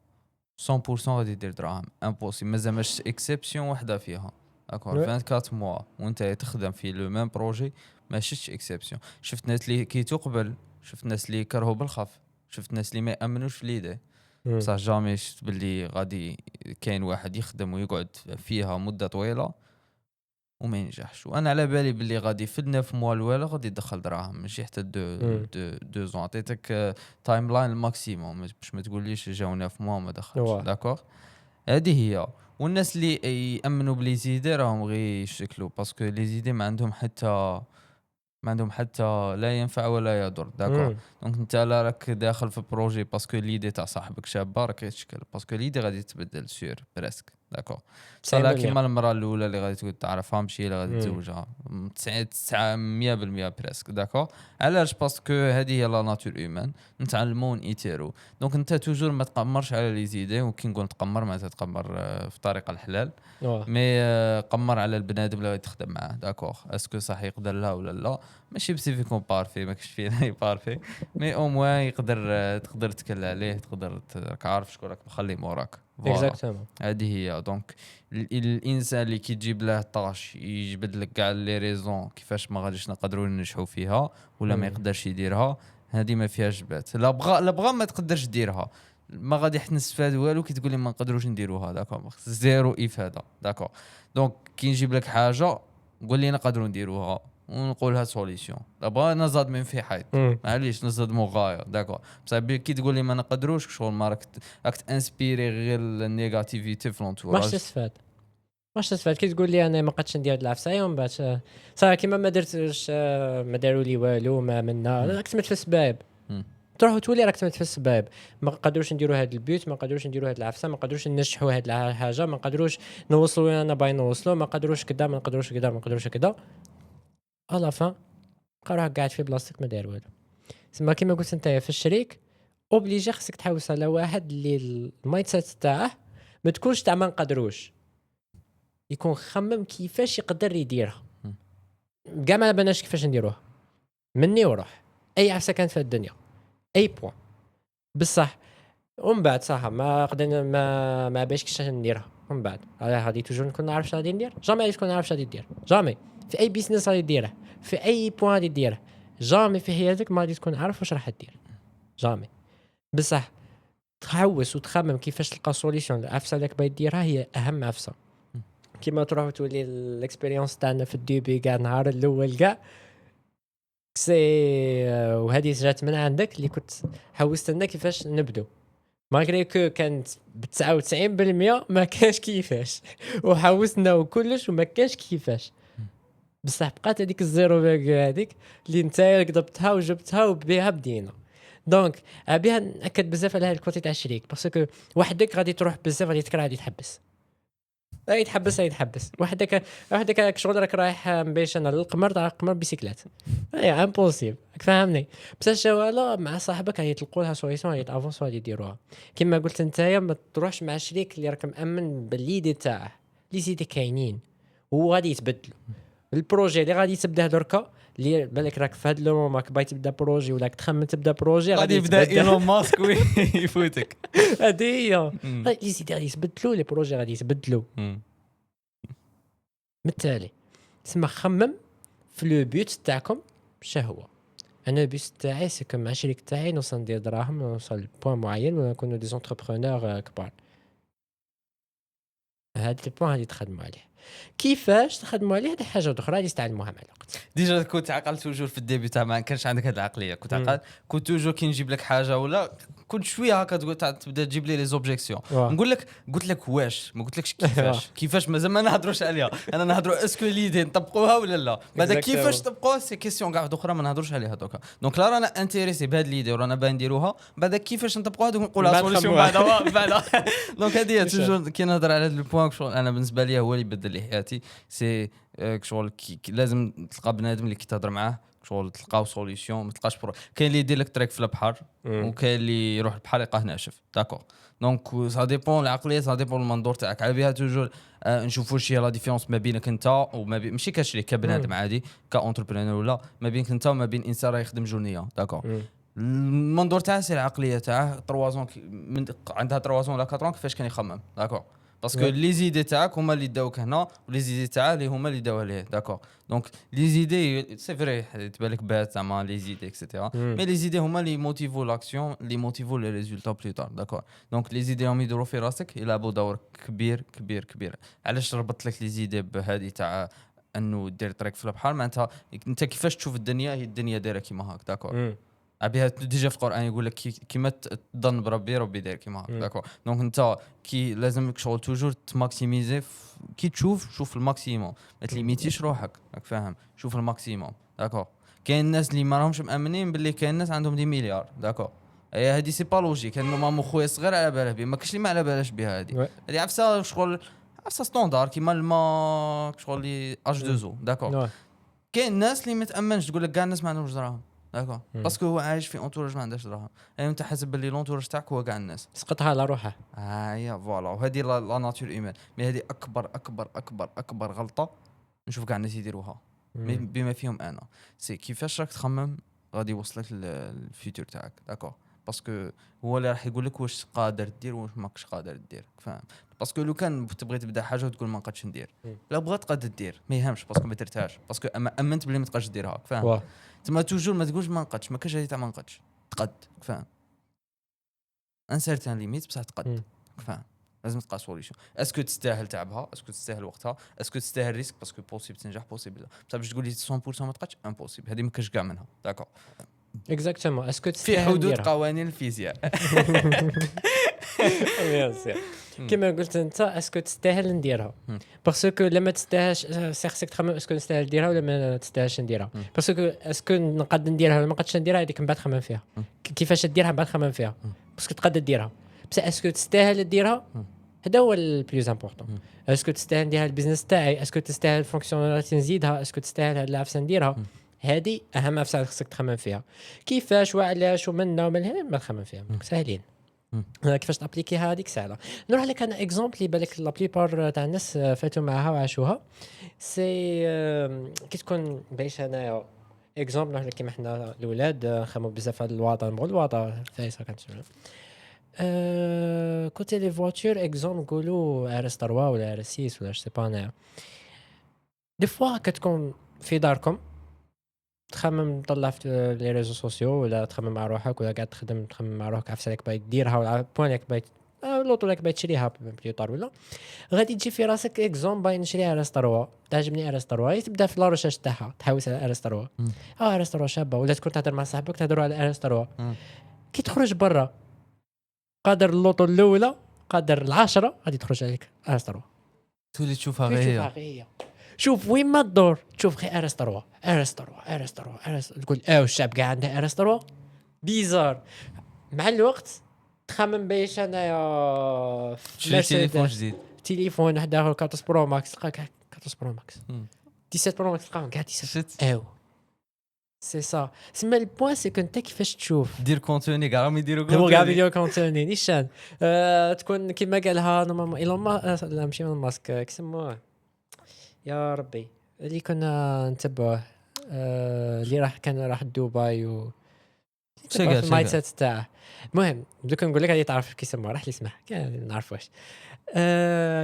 100% غادي دير دراهم امبوسيبل، مازال ماش اكسبسيون وحده فيها، داكور. 24 موا وانت تخدم في لو ميم بروجي ماشيش اكسبسيون. شفت ناس اللي كيتو قبل، شفت ناس اللي كرهوا بالخف، شفت ناس اللي ما يامنوش في ليدي، بصح جامي شفت باللي غادي كاين واحد يخدم ويقعد فيها مده طويله وما ينجحش. وانا على بالي باللي غادي في 9 موا الاولى غادي يدخل دراهم، ماشي حتى دو زون. عطيتك تايم لاين الماكسيموم باش ما تقوليش جاو 9 موا ما دخلش، داكوغ. هذه هي. والناس اللي يامنوا بلي زيدي راهم غير يشكلوا، باسكو لي زيدي ما عندهم حتى لا ينفع ولا يضر، داكوغ. دونك انت لا راك داخل في بروجي باسكو ليدي تاع صاحبك شابه، راك تشكل باسكو ليدي غادي تتبدل سور بريسك، داكوغ. صلا كيما المراه الاولى اللي غادي تقول تعرفها ماشي اللي غادي تزوجها 100% بريسك، داكوغ. علاش؟ باسكو هذه هي لا ناتور هيومان، نتعلمون ايتيرو. دونك انت توجور ما تقمرش على لي زيدي، وكي نقول تقمر ما تقمر في طريقه الحلال، مي قمر على البنادم اللي غادي تخدم معاه، داكوغ. اسكو صح يقدر لها ولا لا؟ ماشي بسيفيكون بارفي، ماكش فينا بارفي، مي او موان يقدر تقدر تكل عليه، تقدر راك عارف شكون راك مخلي موراك. اكزاكتومون هذه هي. دونك الانسان اللي كيجيب له طاش يجبد لك كاع لي ريزون كيفاش ما غاديش نقدروا ننجحوا فيها ولا ما يقدرش يديرها، هذه ما فيهاش جبات. لا بغى ما تقدرش ديرها، ما غادي نستفاد والو كي تقول لي ما نقدروش نديروها، داكور. زيرو افاده، داكور. دونك كي نجيب لك حاجه قول لي نقدروا نديروها ونقولها سوليسيون. دابا نزاد من في حيط معليش نزاد مو غايه، داكور. بصح كي تقول لي ما نقدروش شغل ما راك تانسبيري غير النيجاتيفيتي في لونتوراج، واش تستفاد كي تقول لي انا ما قدش ندير العفسه ومن بعد صافي كيما ما درتش ما داروا لي والو ما منا راك تمت في السباب، تروح تولي راك تمت في السباب. ما قدروش نديروا هذا البيوت، ما قدروش نديروا هذه العفسه، ما قدروش ننجحوا هذه الحاجه، ما قدروش نوصلوا انا باغي نوصلوا، ما قدروش كذا ما نقدروش كذا ما نقدروش كذا. على فان قرا قاعد في بلاصتك ما داير والو. سما كيما قلت انت في الشريك اوبليجي خصك تحوس على واحد اللي المايند سيت تاعه ما تكونش تاع ما نقدروش، يكون خمم كيفاش يقدر يديرها. كاع ما بناش كيفاش نديروها مني وروح اي عفسه كانت في الدنيا اي بوان بصح. ومن بعد صح ما قدرنا ما باش كيفاش نديرها. ومن بعد غادي توجور نكون نعرف شنو غادي ندير، جامي غادي تكون عارف شنو غادي دير، جامي في اي بيزنس غادي ديره، في اي بوان غادي ديره، جامي في حياتك ما غادي تكون عارف واش راح دير، جامي. بصح تحوس وتخمم كيفاش تلقى سوليسيون العفسه اللي باغي ديرها هي اهم عفسه. كيما تروح تولي الاكسبيريونس تاعنا في الديبي كاع نهار الاول كاع سي وهذه جات من عندك اللي كنت حوست لنا كيفاش نبدو ماغري كو كانت ب 99% ما كانش كيفاش وحوسنا وكلش وما كانش كيفاش، بصح بقات هذيك الزيرو هذيك اللي نتايا قدبتها وجبتها وبها بدينا. دونك بها ناكد بزاف على هذا الكوتي تاع الشريك باسكو وحدك غادي تروح بزاف غادي تكره غادي تحبس يتحبس وحدك شغل راك رايح مبيش انا للقمر تاع القمر بيسيكلات اي امبوسيبل فهمني. بصح شوالا مع صاحبك هي تلقوا لها سوليسيون هي تافونس غادي يديروها. كما قلت نتايا ما تروحش مع الشريك اللي راك مامن بالليدي تاعه، لي زيدي كاينين وغادي يتبدلوا. البروجي اللي غادي تبدا دركا اللي بالك راك في هذا لو مومون باغي تبدا بروجي ولا تخمم تبدا بروجي غادي يبدا ايلون ماسك ويفوتك. هذه هي لي زيدي غادي يتبدلوا، لي بروجي غادي يتبدلوا. بالتالي تسمى خمم في لو بيوت تاعكم شنو هو. انا البيوت تاعي سي كو مع الشريك تاعي نوصل ندير دراهم، نوصل لبوان معين ونكونوا دي زونتربرونور كبار. هاد البوان غادي تخدموا عليه. كيفاش تخدموا عليه هذه حاجه اخرى اللي تتعلموها مع الوقت. ديجا كنت عقلت توجور في الديبي تاع ما كانش عندك هذه العقليه، كنت عقل كنت توجور كي نجيب لك حاجه ولا كنت شويه هكا تقول تبدا تجيب لي لي زوبجيكسيون، نقول لك قلت لك واش ما قلت لكش كيفاش مازال ما نهضروش عليها. انا نهضروا اسكو ليدي نطبقوها ولا لا، بعد كيفاش طبقوها سي كيسيون كاع اخرى ما نهضروش عليها دوكا. دونك لا رانا انتريسي بهاد ليدي ورانا باغي نديروها، بعد كيفاش نطبقوها دوك نقولها سوليسيون بعد. دونك هذه توجور كي نهضر على هذا البوان انا بالنسبه لي هو اللي بدل لي حياتي. سي شغل لازم تلقى بنادم اللي كي تهضر معاه شغل تلقاو سوليسيون، ما تلقاش كاين اللي يدير لك تريك في البحر وكاين اللي يروح البحر يلقاه ناشف. داكور دونك سا ديبون العقليه، سا ديبون المنظور تاعك على بها توجور. نشوفوا شي لا ديفيرونس ما بينك انت وما بين ماشي كشريك كبنادم عادي كاونتربرونور ولا ما بينك انت وما بين انسان راه يخدم جورنيه. داكور المنظور تاعه سي العقليه تاعه 3 عندها 3 ولا 4 كيفاش كان يخمم. داكور باسكو لي زيدي تاعك هما اللي داوك هنا ولي زيدي تاعه اللي هما اللي داوها ليه. داكور دونك لي زيدي سي فري تبان لك بات زعما لي زيدي اكسيتيرا، مي لي زيدي هما اللي موتيفو لاكسيون اللي موتيفو لي ريزولتا بلو طار. داكور دونك لي زيدي راهم يدوروا في راسك يلعبوا دور كبير كبير كبير. علاش ربطت لك لي زيدي بهذه تاع انه دير طريق في البحر؟ معناتها انت كيفاش تشوف الدنيا هي الدنيا دايره كيما هاك. داكور ابيها ديجا في القران يقول لك كيما تظن بربي ربي داير كيما هاك. داكور دونك انت كي لازمك شغل توجور تماكسيميزي كي شوف الماكسيموم، ما تليميتيش روحك. راك فاهم؟ شوف الماكسيموم. داكور كاين الناس اللي ما راهمش مامنين باللي كاين الناس عندهم دي مليار. داكور هذه سي با لوجيك. انه مامو خويا صغير على باله به، ما كاينش اللي ما على بالهش بها. هذه عفسه شغل عفسه ستوندار كيما الماء شغل لي اش دو زو. داكور كاين الناس اللي ما تامنش تقول لك كاع الناس ما عندهمش دراهم. داكور باسكو هو عايش في انتوراج ما عندهاش دراهم. يعني انت حاسب باللي لونتوراج تاعك هو كاع الناس سقطها على روحها. يا فوالا. وهذه لا ناتور ايمان. مي هذه اكبر اكبر اكبر اكبر غلطه نشوف كاع الناس يديروها بما فيهم انا. سي كيفاش راك تخمم غادي يوصلك للفيوتشر تاعك. داكور باسكو هو اللي راح يقول لك واش قادر دير واش ماكش قادر دير. فاهم؟ باسكو لو كان تبغي تبدا حاجه وتقول ما نقدش ندير، لا بغات قادر دير ما يهمش باسكو ما درتهاش، باسكو امنت بلي ما تقدرش ديرها. فاهم؟ تما توجور ما تقولش ما نقدش، ما كاينش هذه تاع ما نقدش. تقد. فاهم؟ ان سيرتان ليميت بصح تقد. فاهم؟ لازم تلقى سوليوشن. اسكو تستاهل تعبها، اسكو تستاهل وقتها، اسكو تستاهل ريسك، باسكو بوسيبل تنجح بوسيبل بصح باش تقول لي 100% ما تقدش امبوسيبل. هذه ما كاينش كاع منها. داكور اكزاكتومون اسكو في حدود قوانين الفيزياء. كما قلت انت اسكو تستاهل نديرها، باسكو لما تستاهلش خصك تخمم اسكو نستاهل نديرها ولا ما تستاهلش نديرها. باسكو اسكو نقدر نديرها ولا ما نقدرش نديرها هذيك من بعد خمم فيها. كيفاش ديرها من بعد خمم فيها باسكو تقدر ديرها، بس اسكو تستاهل ديرها هذا هو البلوز امبورطون. اسكو تستاهل نديرها البيزنس تاعي، اسكو تستاهل الفونكسيوناليتي نزيدها، اسكو تستاهل هاد العفسه نديرها. هذه اهم عفسه خصك تخمم فيها. كيفاش وعلاش ومننا ومن هنا ما تخمم فيها ساهلين. كيفاش تابليكيها هذيك سهله. نروح لك انا اكزومبل اللي بالك لا بليبار تاع الناس فاتوا معها وعاشوها. سي كي تكون بايش انايا اكزومبل نروح لك كيما حنا الاولاد نخمموا بزاف على الوضع، نبغوا الوضع فايسه كنسمعوا كوتي لي فواتور اكزومبل نقولوا ار اس 3 ولا ار اس 6 ولا سي با انا. دي فوا كتكون في داركم تخمم تطلع في لي ريزو سوسيو ولا تخمم مع روحك ولا قاعد تخمم مع روحك عفسه لك باغي ديرها ولا بوان لك باغي لوطو لك باغي تشريها بليطار ولا غادي تجي في راسك اكزومبل باغي نشري ار اس 3 تعجبني ار اس 3 تبدا في لا ريشيرش تاعها تحوس على ار اس 3 ار اس 3 شابه ولا تكون تهضر مع صاحبك تهضروا على ار اس 3 كي تخرج برا قادر اللوطو الاولى قادر العشرة غادي تخرج عليك ار اس 3 تولي تشوفها غير هي. شوف وين ما تدور تشوف غير ار اس 3 ار اس 3 ار اس 3 ار اس تقول الشعب كاع عنده ار اس 3 بيزار. مع الوقت تخمم باش انايا تليفون جديد تليفون واحد اخر 14 برو ماكس تلقى 14 برو ماكس 17 برو ماكس تلقاهم كاع 17 سي سا سما البوين سي كنت كيفاش تشوف دير كونتوني كاع راهم يديروا كونتوني كاع فيديو كونتوني نيشان تكون كيما قالها نورمالمون ايلون لا ماشي ماسك كيسموه يا ربي اللي كنا نتبعوه اللي كان راح دبي و شقال المايند سيت تاعه. المهم دوك نقول لك هذه تعرف كي سماه راح لي اسمه كان نعرف واش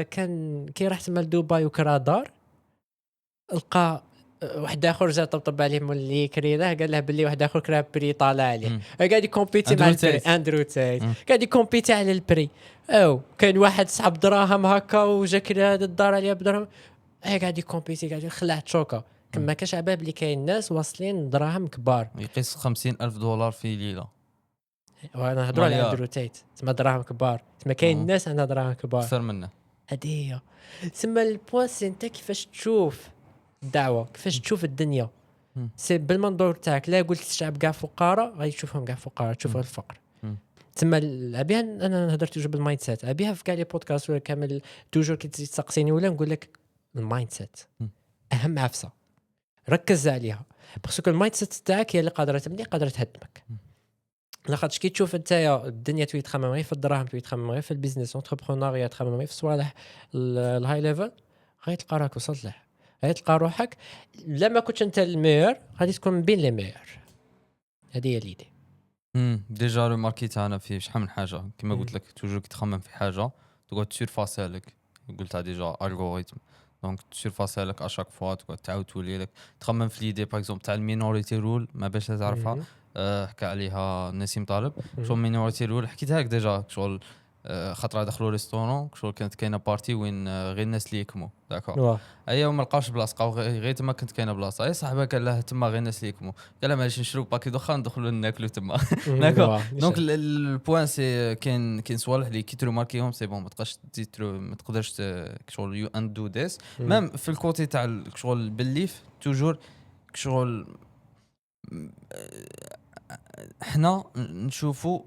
كان كي راح تما لدبي وكرا دار لقى واحد اخر جا طبطب عليه مولي كري له قال له باللي واحد اخر كرا بري طالع عليه قاعد يكومبيتي مع البري اندرو تايت قاعد يكومبيتي على البري او كان واحد صعب دراهم هكا وجا كري هذا الدار عليه بدراهم قاعد يكومبيتي قاعد خلعت شوكه كما كاش عباب اللي كاين ناس واصلين دراهم كبار يقيس $50,000 في ليله. وانا نهضروا على اندرو تايت تما دراهم كبار تما كاين ناس عندها دراهم كبار اكثر منه. هديه تسمى البوان سي انت كيفاش تشوف الدعوه كيفاش تشوف الدنيا سي بالمنظور تاعك. لا قلت الشعب كاع فقراء غادي تشوفهم كاع فقراء تشوف الفقر تسمى ابيها. انا هضرت توجور بالمايند سيت ابيها في كاع لي بودكاست ولا كامل توجور كي تسقسيني ولا نقول لك المايند سيت اهم عفسه ركز عليها باسكو المايند سيت تاعك هي اللي قادره تبني قادره تهدمك. لاخاطش كي تشوف نتايا الدنيا توي تخمم غير في الدراهم توي تخمم غير في البيزنس اونتربرونوريا تخمم غير في الصوالح الهاي ليفل غادي تلقى راك وصلت له غادي تلقى روحك لما كنتش انت الميور غادي تكون من بين لي ميور. هذه هي ليدي. ديجا لو ماركي تاعنا فيه شحال من حاجه كما قلت لك توجور كي تخمم في حاجه تقعد تسيرفاسالك قلتها ديجا الغوريثم دونك تسيرفاسالك اشاك فوا تقعد تعاود تولي لك تخمم في ليدي باغ اكزومبل تاع المينوريتي رول ما باش تعرفها حكى عليها نسيم طالب شغل مينوريتي رول حكيتها لك ديجا شغل خطره دخلوا ريستورون شغل كانت كاينه بارتي وين غير الناس اللي يكموا داكور ايوا ما لقاوش بلاصه لقاو غير تما كنت كاينه بلاصه اي صاحبها قال له تما غير الناس اللي يكموا قال له معليش نشرو باكي دخان ندخلوا ناكلوا تما داكور. دونك البوان سي كاين صوالح اللي كي تروماركيهم سي بون ما تبقاش تزيد ما تقدرش شغل يو اندو ديس ميم في الكوتي تاع شغل بالليف توجور شغل حنا نشوفوا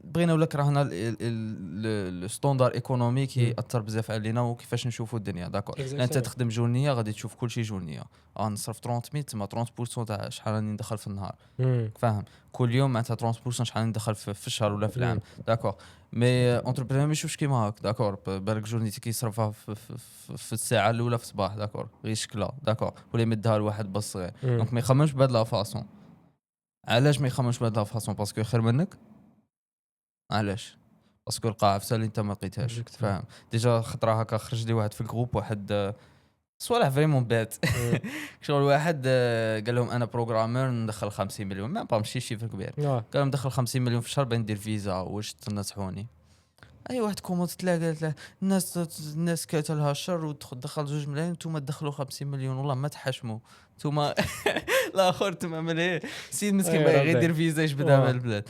بغينا ولا كرهنا الستاندار ايكونوميك ياثر بزاف علينا وكيفاش نشوفوا الدنيا داكور. انت تخدم جورنيه غادي تشوف كل شيء جورنيه نصرف 30000 تما 30% تاع شحال راني ندخل في النهار فاهم كل يوم معناتها 30% شحال ندخل في الشهر ولا في العام داكور. مي اونتربرونور ما يشوفش كيما هاك داكور بالك جورنيتي كيصرفها في الساعه الاولى في الصباح داكور غير شكلها داكور ولا يمدها لواحد بس صغير دونك ما يخممش بهاد لا فاصون. علاش ما يخممش بهاد لا فاصون باسكو خير منك علاش باسكو لقى عفسه اللي انت ما لقيتهاش فاهم. ديجا خطره هكا خرج لي واحد في الجروب واحد صوالح فريمون بات شغل واحد قال لهم انا بروغرامر ندخل 50 مليون ما ماشي شيفر كبير قال لهم ندخل 50 مليون في الشهر بين ندير فيزا واش تنصحوني. اي واحد كومونت تلاقى قالت له الناس كاتلها الشر ودخل 2 ملايين نتوما تدخلوا 50 مليون والله ما تحشموا نتوما الاخر تما ملي سيد مسكين باغي يدير فيزا يجبدها من البلاد.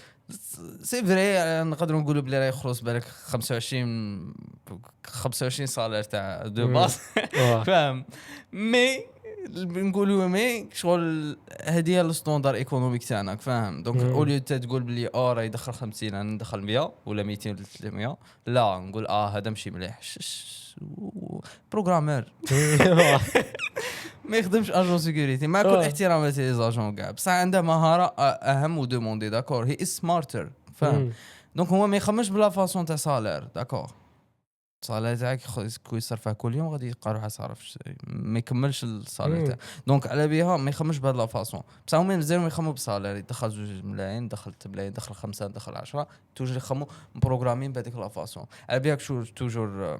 سي فري نقدروا نقولوا بلي راه يخلص بالك 25 صالير تاع دو باس فاهم. مي نقولوا مي شغل هذه هي الستاندار ايكونوميك تاعنا فاهم. دونك اوليو تقول بلي راه يدخل 50 انا ندخل 100 ولا 200 ولا 300 لا نقول هذا ماشي مليح بروغرامر ما يخدمش اجون سيكوريتي مع كل احتراماتي لي زاجون كاع بصح عنده مهاره اهم ودوموندي داكور هي سمارتر فاهم. دونك هو ما يخممش بلا فاصون تاع سالير داكور الصالير تاعك يصرفها كل يوم غادي يلقى روحه صارف ما يكملش الصالير تاعه. دونك على بها ما يخممش بهاد لا فاصون بصح هما مزيان يخمموا بالصالير يدخل 2 ملايين دخل 3 ملايين دخل 5 دخل 10 توجور يخمموا بروغرامين بهذيك لا فاصون. على بها توجور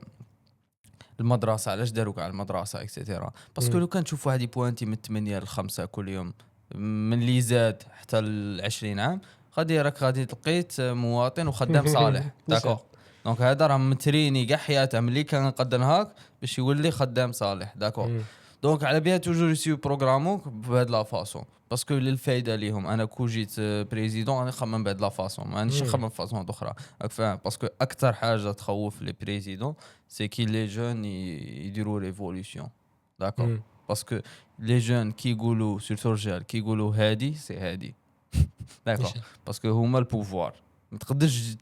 المدرسه علاش داروا على المدرسه اكسيتيرا باسكو لو كان تشوفوا هذه بوانتي من 8 ل 5 كل يوم من اللي زاد حتى ل 20 عام غادي لقيت مواطن وخدام صالح داكور. دونك هذا راه متريني كاع حياته ملي كان نقدم هاك باش يولي خدام صالح داكور. دونك على بها توجور يسيو بروغرامو بهاد لا فاصون باسكو للفايده ليهم. انا كو جيت بريزيدون انا نخمم بهاد لا فاصون ما نمشي نخمم فاصون اخرى فاهم. باسكو اكثر حاجه تخوف لي بريزيدون سي كي لي جون يديروا ريفولوشن داكور. باسكو لي جون كي يقولوا سورتو رجال كي يقولوا هادي سي هادي داكور باسكو هما البوفوار ما تقدرش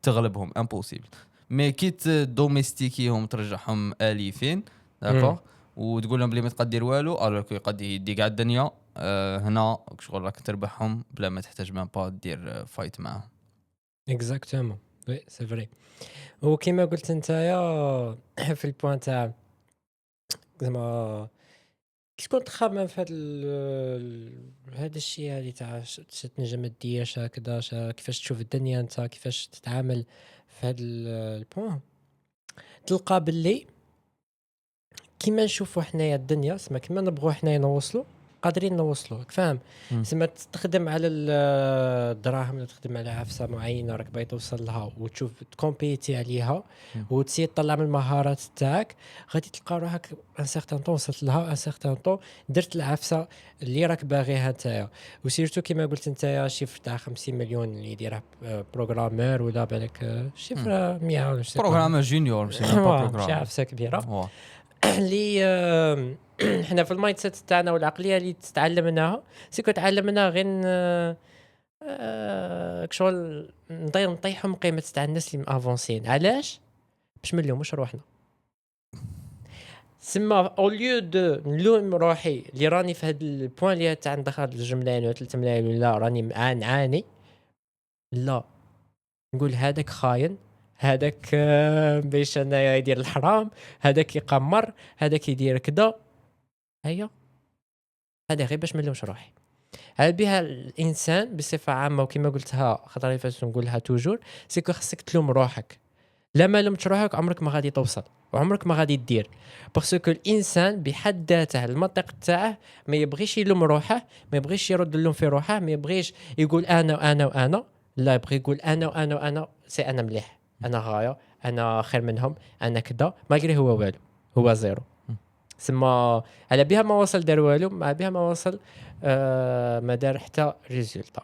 تغلبهم امبوسيبل. مي كيت دوميستيكيهم ترجعهم اليفين داكور وتقول لهم بلي ما تقدر والو الوغ يقد يدي كاع الدنيا هنا شغل راك تربحهم بلا ما تحتاج ما با دير فايت معاهم. اكزاكتومون وي سي فري. وكما قلت نتايا في البوان تاع زعما كي تكون تخمم في هذا الشيء هذه تاع تنجم دير هكذا كيفاش تشوف الدنيا انت كيفاش تتعامل في هذا البوان تلقى باللي كيما نشوفوا حنايا الدنيا سما كيما نبغوا حنايا نوصلوا قادرين نوصلوا فاهم سما تخدم على الدراهم ولا تخدم على عفسه معينه راك باغي توصل لها وتشوف تكومبيتي عليها وتسي تطلع من المهارات تاعك غادي تلقى روحك ان سيغتان طون وصلت لها ان سيغتان طون درت العفسه اللي راك باغيها نتايا وسيرتو كيما قلت نتايا شيفر تاع 50 مليون اللي يديرها بروغرامور ولا بالك شيفر 100 ولا شي بروغرامر جونيور ماشي بروغرامر عفسه كبيره اللي احنا في المايند سيت تاعنا والعقليه اللي تعلمناها سيكو تعلمنا غير شغل نطيحوا من قيمه تاع الناس اللي افونسين علاش باش ما نلوموش روحنا سما اوليو دو نلوم روحي اللي راني في هذا البوان اللي تاع ندخل الجملين ولا 3 ملايين ولا راني نعاني لا نقول هذاك خاين هذاك باش انا يدير الحرام هذاك يقمر هذاك يدير كذا هيا هذا غير باش ما نلومش روحي على بها الانسان بصفه عامه وكما قلتها خاطر فاش نقولها توجور سيكو خصك تلوم روحك لا ما لومتش روحك عمرك ما غادي توصل وعمرك ما غادي تدير باسكو الانسان بحد ذاته المنطق تاعه ما يبغيش يلوم روحه ما يبغيش يرد اللوم في روحه ما يبغيش يقول انا وانا وانا لا يبغي يقول انا وانا وانا سي انا مليح انا غايه انا خير منهم انا كذا ما يقري هو والو هو زيرو سما على بها ما وصل دار والو ما بها ما وصل ما دار حتى ريزولتا